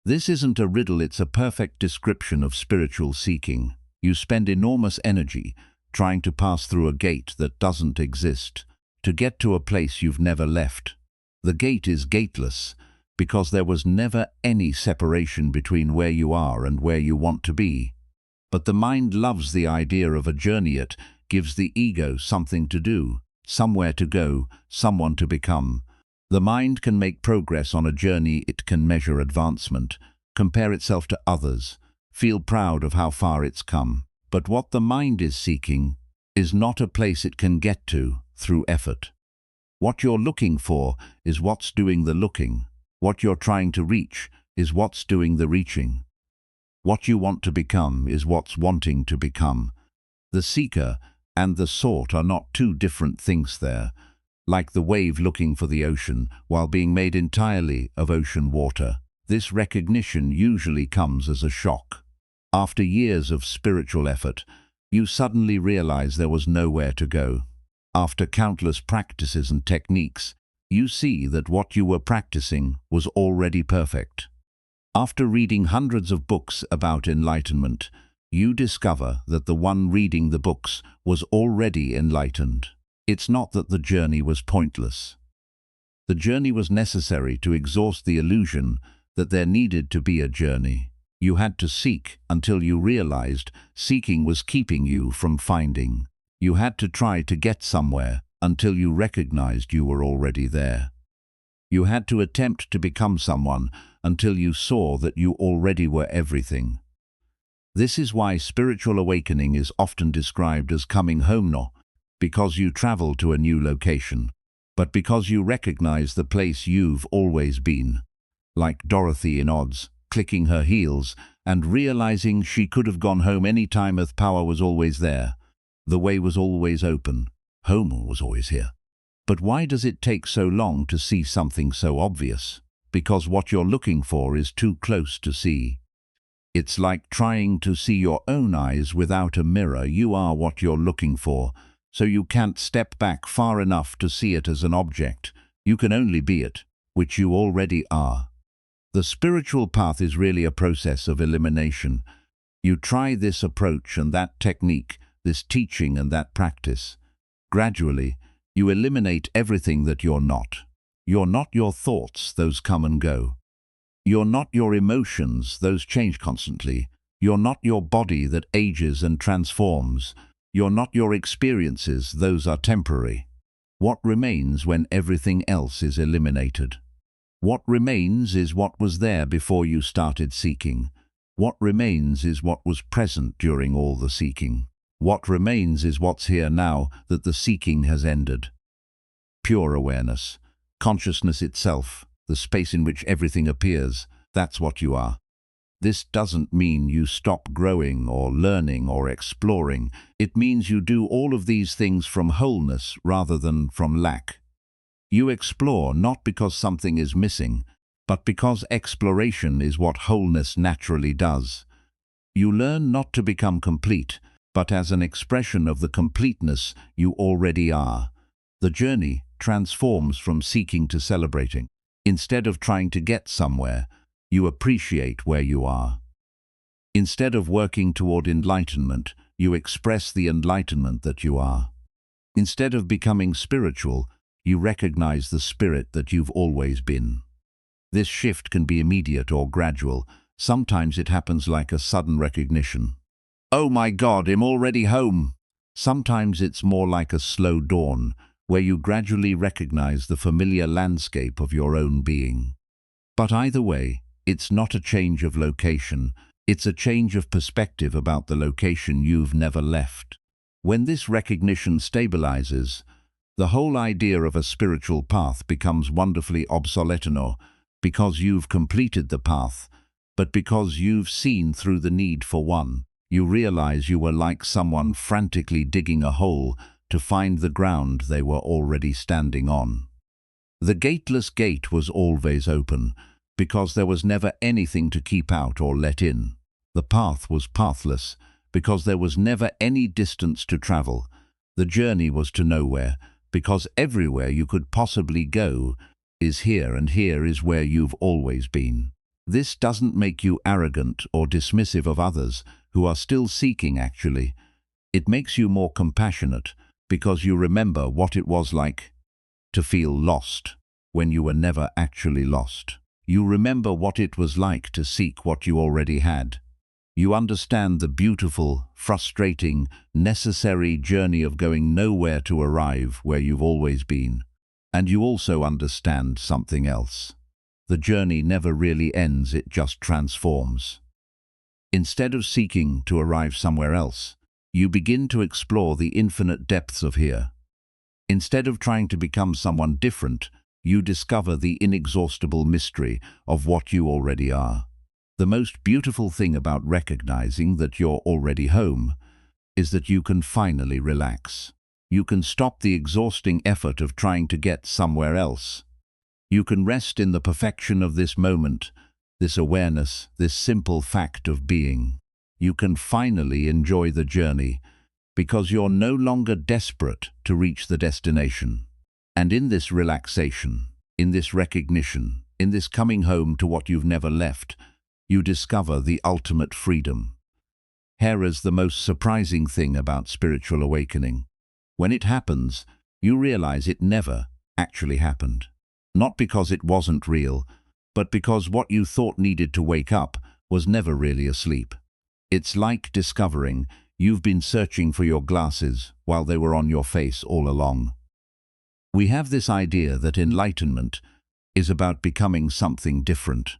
This isn't a riddle, it's a perfect description of spiritual seeking. You spend enormous energy trying to pass through a gate that doesn't exist, to get to a place you've never left. The gate is gateless because there was never any separation between where you are and where you want to be. But the mind loves the idea of a journey. It gives the ego something to do, somewhere to go, someone to become. The mind can make progress on a journey. It can measure advancement, compare itself to others, feel proud of how far it's come. But what the mind is seeking is not a place it can get to through effort. What you're looking for is what's doing the looking. What you're trying to reach is what's doing the reaching. What you want to become is what's wanting to become. The seeker and the sought are not two different things there, like the wave looking for the ocean while being made entirely of ocean water. This recognition usually comes as a shock. After years of spiritual effort, you suddenly realize there was nowhere to go. After countless practices and techniques, you see that what you were practicing was already perfect. After reading hundreds of books about enlightenment, you discover that the one reading the books was already enlightened. It's not that the journey was pointless. The journey was necessary to exhaust the illusion that there needed to be a journey. You had to seek until you realized seeking was keeping you from finding. You had to try to get somewhere until you recognized you were already there. You had to attempt to become someone until you saw that you already were everything. This is why spiritual awakening is often described as coming home, not because you travel to a new location, but because you recognize the place you've always been. Like Dorothy in Oz, clicking her heels and realizing she could have gone home any time. Earth power was always there. The way was always open. Home was always here. But why does it take so long to see something so obvious? Because what you're looking for is too close to see. It's like trying to see your own eyes without a mirror. You are what you're looking for, so you can't step back far enough to see it as an object. You can only be it, which you already are. The spiritual path is really a process of elimination. You try this approach and that technique, this teaching and that practice. Gradually, you eliminate everything that you're not. You're not your thoughts, those come and go. You're not your emotions, those change constantly. You're not your body that ages and transforms. You're not your experiences, those are temporary. What remains when everything else is eliminated? What remains is what was there before you started seeking. What remains is what was present during all the seeking. What remains is what's here now that the seeking has ended. Pure awareness, consciousness itself, the space in which everything appears, that's what you are. This doesn't mean you stop growing or learning or exploring. It means you do all of these things from wholeness rather than from lack. You explore not because something is missing, but because exploration is what wholeness naturally does. You learn not to become complete, but as an expression of the completeness you already are. The journey transforms from seeking to celebrating. Instead of trying to get somewhere, you appreciate where you are. Instead of working toward enlightenment, you express the enlightenment that you are. Instead of becoming spiritual, you recognize the spirit that you've always been. This shift can be immediate or gradual. Sometimes it happens like a sudden recognition. Oh my God, I'm already home. Sometimes it's more like a slow dawn, where you gradually recognize the familiar landscape of your own being. But either way, it's not a change of location, it's a change of perspective about the location you've never left. When this recognition stabilizes, the whole idea of a spiritual path becomes wonderfully obsolete, not because you've completed the path, but because you've seen through the need for one. You realize you were like someone frantically digging a hole to find the ground they were already standing on. The gateless gate was always open, because there was never anything to keep out or let in. The path was pathless, because there was never any distance to travel. The journey was to nowhere, because everywhere you could possibly go is here, and here is where you've always been. This doesn't make you arrogant or dismissive of others who are still seeking actually. It makes you more compassionate, because you remember what it was like to feel lost when you were never actually lost. You remember what it was like to seek what you already had. You understand the beautiful, frustrating, necessary journey of going nowhere to arrive where you've always been. And you also understand something else. The journey never really ends, it just transforms. Instead of seeking to arrive somewhere else, you begin to explore the infinite depths of here. Instead of trying to become someone different, you discover the inexhaustible mystery of what you already are. The most beautiful thing about recognizing that you're already home is that you can finally relax. You can stop the exhausting effort of trying to get somewhere else. You can rest in the perfection of this moment, this awareness, this simple fact of being. You can finally enjoy the journey because you're no longer desperate to reach the destination. And in this relaxation, in this recognition, in this coming home to what you've never left, you discover the ultimate freedom. Here is the most surprising thing about spiritual awakening. When it happens, you realize it never actually happened. Not because it wasn't real, but because what you thought needed to wake up was never really asleep. It's like discovering you've been searching for your glasses while they were on your face all along. We have this idea that enlightenment is about becoming something different.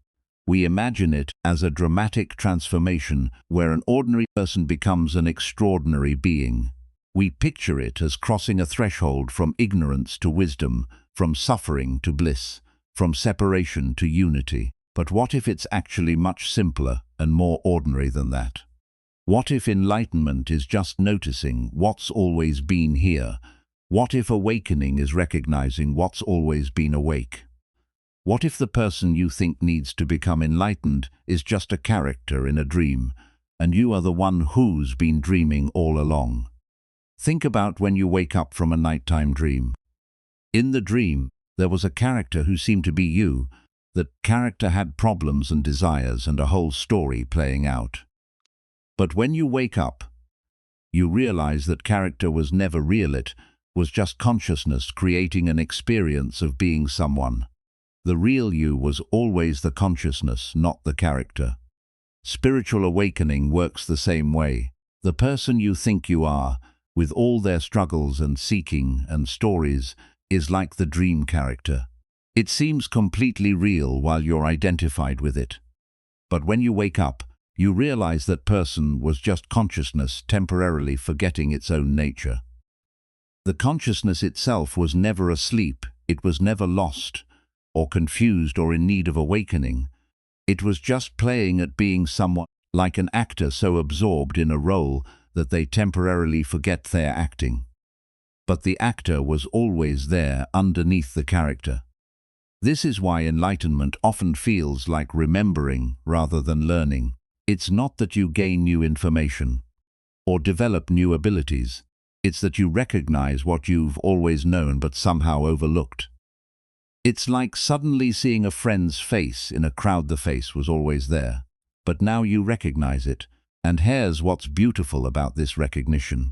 We imagine it as a dramatic transformation where an ordinary person becomes an extraordinary being. We picture it as crossing a threshold from ignorance to wisdom, from suffering to bliss, from separation to unity. But what if it's actually much simpler and more ordinary than that? What if enlightenment is just noticing what's always been here? What if awakening is recognizing what's always been awake? What if the person you think needs to become enlightened is just a character in a dream, and you are the one who's been dreaming all along? Think about when you wake up from a nighttime dream. In the dream, there was a character who seemed to be you. That character had problems and desires and a whole story playing out. But when you wake up, you realize that character was never real. It was just consciousness creating an experience of being someone. The real you was always the consciousness, not the character. Spiritual awakening works the same way. The person you think you are, with all their struggles and seeking and stories, is like the dream character. It seems completely real while you're identified with it. But when you wake up, you realize that person was just consciousness temporarily forgetting its own nature. The consciousness itself was never asleep, it was never lost, or confused or in need of awakening. It was just playing at being somewhat like an actor so absorbed in a role that they temporarily forget they're acting. But the actor was always there underneath the character. This is why enlightenment often feels like remembering rather than learning. It's not that you gain new information or develop new abilities. It's that you recognize what you've always known but somehow overlooked. It's like suddenly seeing a friend's face in a crowd. The face was always there, but now you recognize it. And here's what's beautiful about this recognition.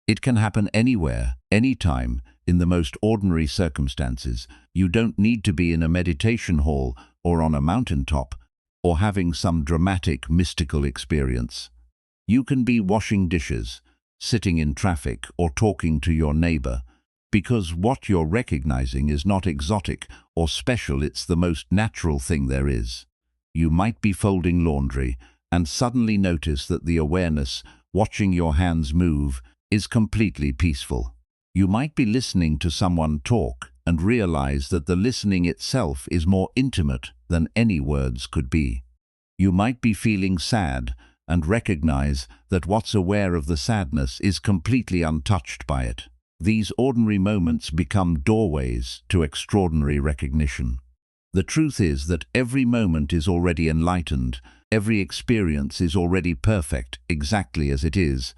It can happen anywhere, anytime, in the most ordinary circumstances. You don't need to be in a meditation hall or on a mountaintop or having some dramatic, mystical experience. You can be washing dishes, sitting in traffic, or talking to your neighbor. Because what you're recognizing is not exotic or special, it's the most natural thing there is. You might be folding laundry and suddenly notice that the awareness, watching your hands move, is completely peaceful. You might be listening to someone talk and realize that the listening itself is more intimate than any words could be. You might be feeling sad and recognize that what's aware of the sadness is completely untouched by it. These ordinary moments become doorways to extraordinary recognition. The truth is that every moment is already enlightened, every experience is already perfect exactly as it is,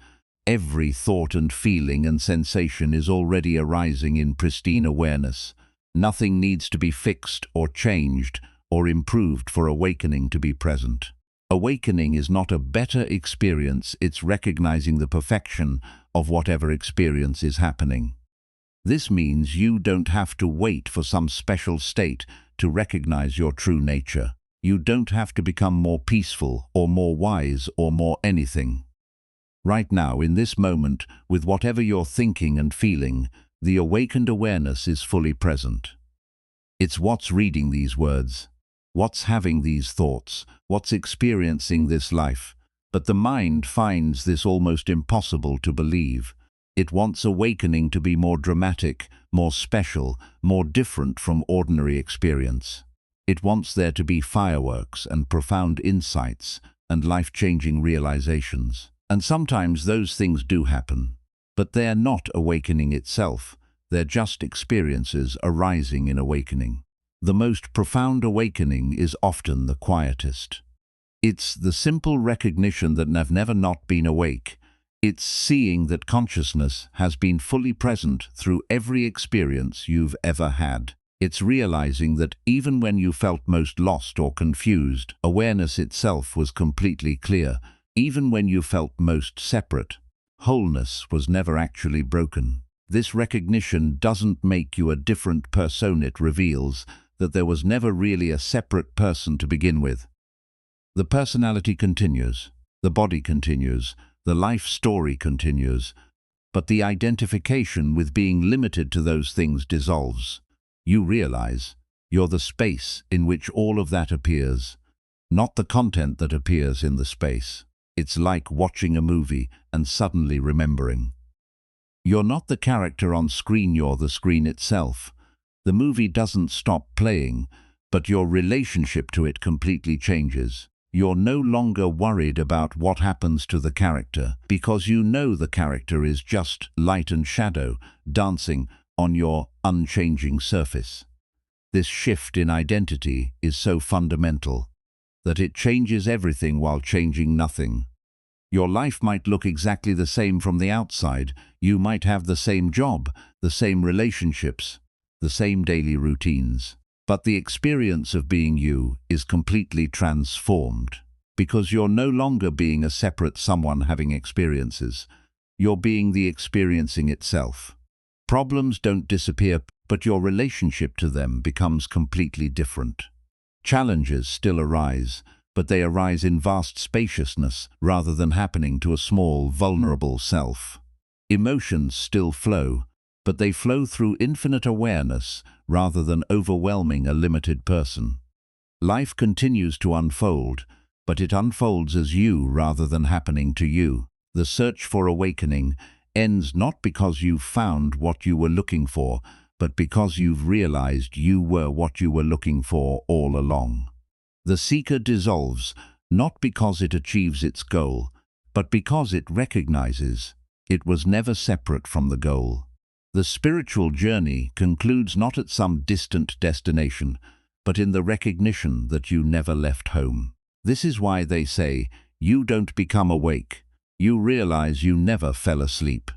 every thought and feeling and sensation is already arising in pristine awareness. Nothing needs to be fixed or changed or improved for awakening to be present. Awakening is not a better experience, it's recognizing the perfection of whatever experience is happening. This means you don't have to wait for some special state to recognize your true nature. You don't have to become more peaceful or more wise or more anything. Right now, in this moment, with whatever you're thinking and feeling, the awakened awareness is fully present. It's what's reading these words, what's having these thoughts, what's experiencing this life. But the mind finds this almost impossible to believe. It wants awakening to be more dramatic, more special, more different from ordinary experience. It wants there to be fireworks and profound insights and life-changing realizations. And sometimes those things do happen. But they're not awakening itself. They're just experiences arising in awakening. The most profound awakening is often the quietest. It's the simple recognition that I've never not been awake. It's seeing that consciousness has been fully present through every experience you've ever had. It's realizing that even when you felt most lost or confused, awareness itself was completely clear. Even when you felt most separate, wholeness was never actually broken. This recognition doesn't make you a different person. It reveals that there was never really a separate person to begin with. The personality continues, the body continues, the life story continues, but the identification with being limited to those things dissolves. You realize you're the space in which all of that appears, not the content that appears in the space. It's like watching a movie and suddenly remembering. You're not the character on screen, you're the screen itself. The movie doesn't stop playing, but your relationship to it completely changes. You're no longer worried about what happens to the character, because you know the character is just light and shadow dancing on your unchanging surface. This shift in identity is so fundamental that it changes everything while changing nothing. Your life might look exactly the same from the outside. You might have the same job, the same relationships, the same daily routines. But the experience of being you is completely transformed, because you're no longer being a separate someone having experiences. You're being the experiencing itself. Problems don't disappear, but your relationship to them becomes completely different. Challenges still arise, but they arise in vast spaciousness rather than happening to a small, vulnerable self. Emotions still flow, but they flow through infinite awareness rather than overwhelming a limited person. Life continues to unfold, but it unfolds as you rather than happening to you. The search for awakening ends not because you've found what you were looking for, but because you've realized you were what you were looking for all along. The seeker dissolves, not because it achieves its goal, but because it recognizes it was never separate from the goal. The spiritual journey concludes not at some distant destination, but in the recognition that you never left home. This is why they say, you don't become awake, you realize you never fell asleep.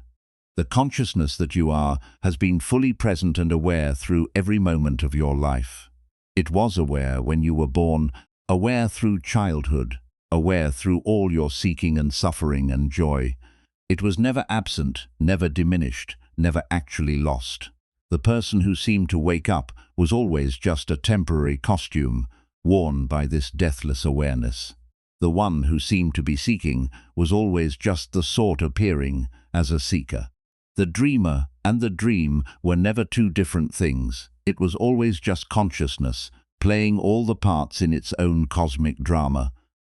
The consciousness that you are has been fully present and aware through every moment of your life. It was aware when you were born, aware through childhood, aware through all your seeking and suffering and joy. It was never absent, never diminished, never actually lost. The person who seemed to wake up was always just a temporary costume worn by this deathless awareness. The one who seemed to be seeking was always just the sort appearing as a seeker. The dreamer and the dream were never two different things. It was always just consciousness, playing all the parts in its own cosmic drama.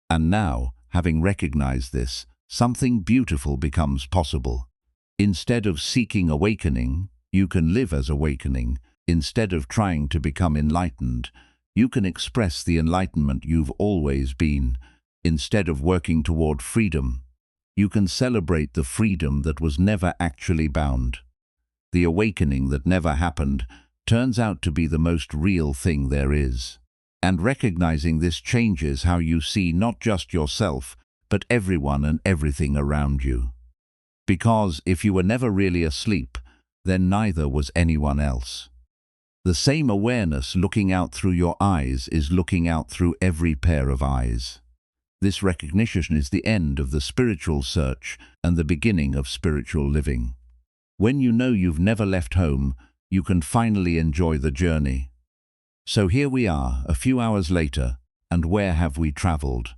And now, having recognized this, something beautiful becomes possible. Instead of seeking awakening, you can live as awakening. Instead of trying to become enlightened, you can express the enlightenment you've always been. Instead of working toward freedom, you can celebrate the freedom that was never actually bound. The awakening that never happened turns out to be the most real thing there is. And recognizing this changes how you see not just yourself, but everyone and everything around you. Because if you were never really asleep, then neither was anyone else. The same awareness looking out through your eyes is looking out through every pair of eyes. This recognition is the end of the spiritual search and the beginning of spiritual living. When you know you've never left home, you can finally enjoy the journey. So here we are, a few hours later, and where have we traveled?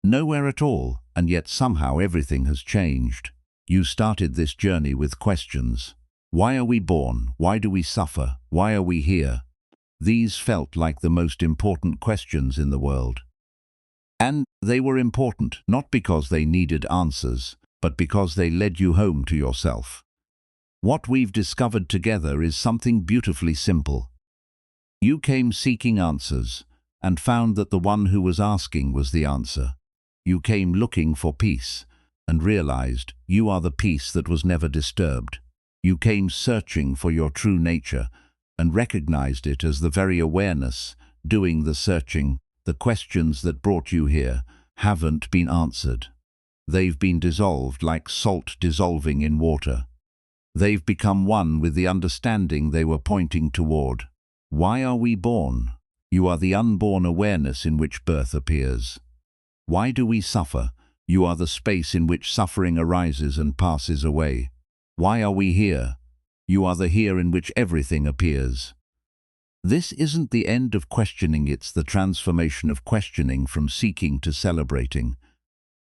Nowhere at all, and yet somehow everything has changed. You started this journey with questions. Why are we born? Why do we suffer? Why are we here? These felt like the most important questions in the world. And they were important, not because they needed answers, but because they led you home to yourself. What we've discovered together is something beautifully simple. You came seeking answers, and found that the one who was asking was the answer. You came looking for peace, and realized you are the peace that was never disturbed. You came searching for your true nature, and recognized it as the very awareness doing the searching. The questions that brought you here haven't been answered. They've been dissolved like salt dissolving in water. They've become one with the understanding they were pointing toward. Why are we born? You are the unborn awareness in which birth appears. Why do we suffer? You are the space in which suffering arises and passes away. Why are we here? You are the here in which everything appears. This isn't the end of questioning, it's the transformation of questioning from seeking to celebrating.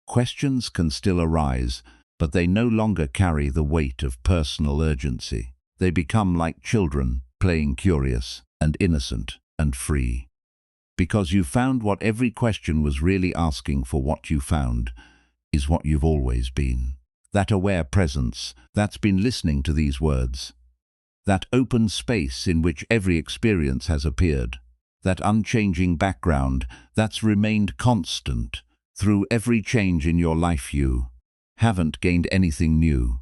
Questions can still arise, but they no longer carry the weight of personal urgency. They become like children, playing curious and innocent and free. Because you found what every question was really asking for. What you found is what you've always been. That aware presence that's been listening to these words. That open space in which every experience has appeared, that unchanging background that's remained constant through every change in your life. You haven't gained anything new.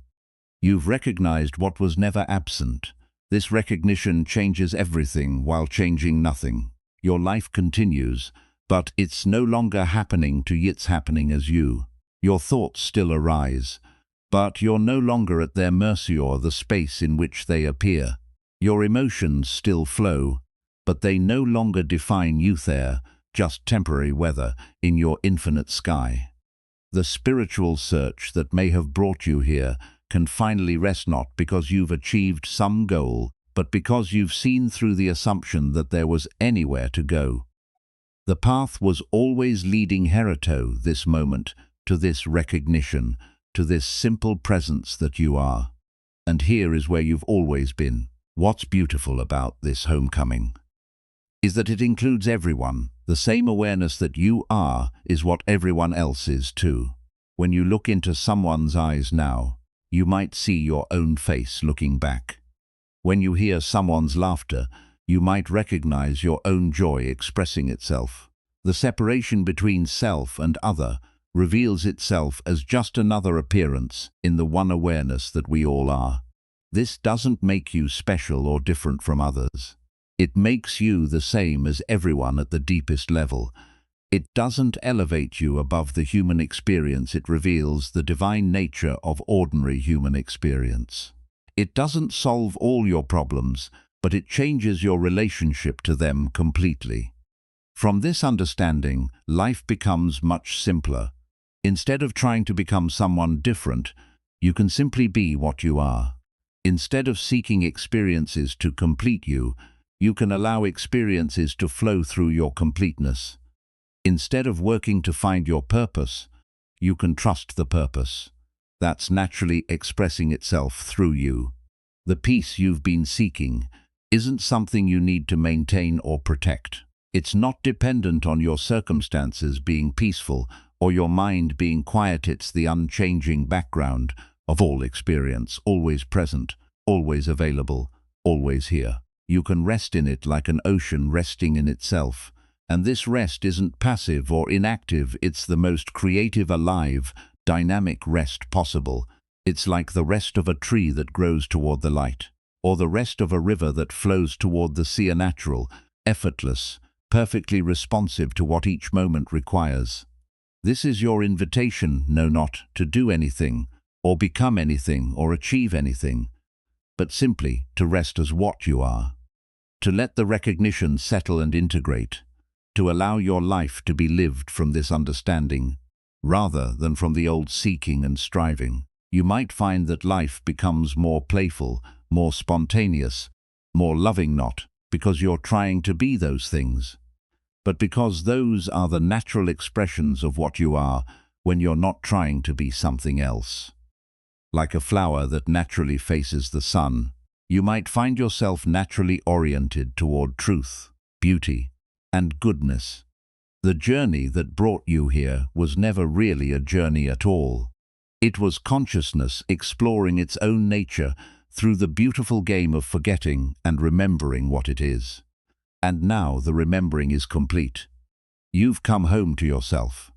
You've recognized what was never absent. This recognition changes everything while changing nothing. Your life continues, but it's no longer happening to you, it's happening as you. Your thoughts still arise, but you're no longer at their mercy or the space in which they appear. Your emotions still flow, but they no longer define you there, just temporary weather in your infinite sky. The spiritual search that may have brought you here can finally rest, not because you've achieved some goal, but because you've seen through the assumption that there was anywhere to go. The path was always leading Herito, this moment, to this recognition, to this simple presence that you are. And here is where you've always been. What's beautiful about this homecoming is that it includes everyone. The same awareness that you are is what everyone else is too. When you look into someone's eyes now, you might see your own face looking back. When you hear someone's laughter, you might recognize your own joy expressing itself. The separation between self and other reveals itself as just another appearance in the one awareness that we all are. This doesn't make you special or different from others. It makes you the same as everyone at the deepest level. It doesn't elevate you above the human experience, it reveals the divine nature of ordinary human experience. It doesn't solve all your problems, but it changes your relationship to them completely. From this understanding, life becomes much simpler. Instead of trying to become someone different, you can simply be what you are. Instead of seeking experiences to complete you, you can allow experiences to flow through your completeness. Instead of working to find your purpose, you can trust the purpose that's naturally expressing itself through you. The peace you've been seeking isn't something you need to maintain or protect. It's not dependent on your circumstances being peaceful or your mind being quiet. It's the unchanging background of all experience, always present, always available, always here. You can rest in it like an ocean resting in itself. And this rest isn't passive or inactive, it's the most creative, alive, dynamic rest possible. It's like the rest of a tree that grows toward the light, or the rest of a river that flows toward the sea, a natural, effortless, perfectly responsive to what each moment requires. This is your invitation, no, not to do anything, or become anything, or achieve anything, but simply to rest as what you are. To let the recognition settle and integrate, to allow your life to be lived from this understanding, rather than from the old seeking and striving. You might find that life becomes more playful, more spontaneous, more loving, not because you're trying to be those things, but because those are the natural expressions of what you are when you're not trying to be something else. Like a flower that naturally faces the sun, you might find yourself naturally oriented toward truth, beauty, and goodness. The journey that brought you here was never really a journey at all. It was consciousness exploring its own nature through the beautiful game of forgetting and remembering what it is. And now the remembering is complete. You've come home to yourself.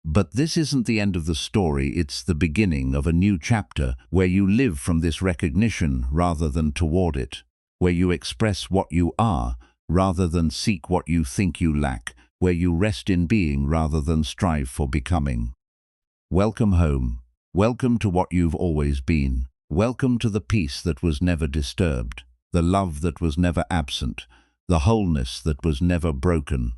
But this isn't the end of the story, it's the beginning of a new chapter where you live from this recognition rather than toward it, where you express what you are rather than seek what you think you lack, where you rest in being rather than strive for becoming. Welcome home. Welcome to what you've always been. Welcome to the peace that was never disturbed, the love that was never absent, the wholeness that was never broken.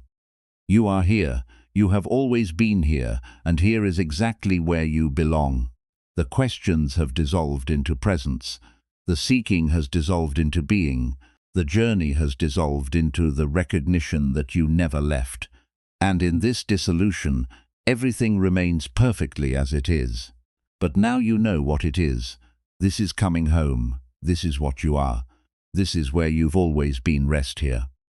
You are here. You have always been here, and here is exactly where you belong. The questions have dissolved into presence. The seeking has dissolved into being. The journey has dissolved into the recognition that you never left. And in this dissolution, everything remains perfectly as it is. But now you know what it is. This is coming home. This is what you are. This is where you've always been. Rest here.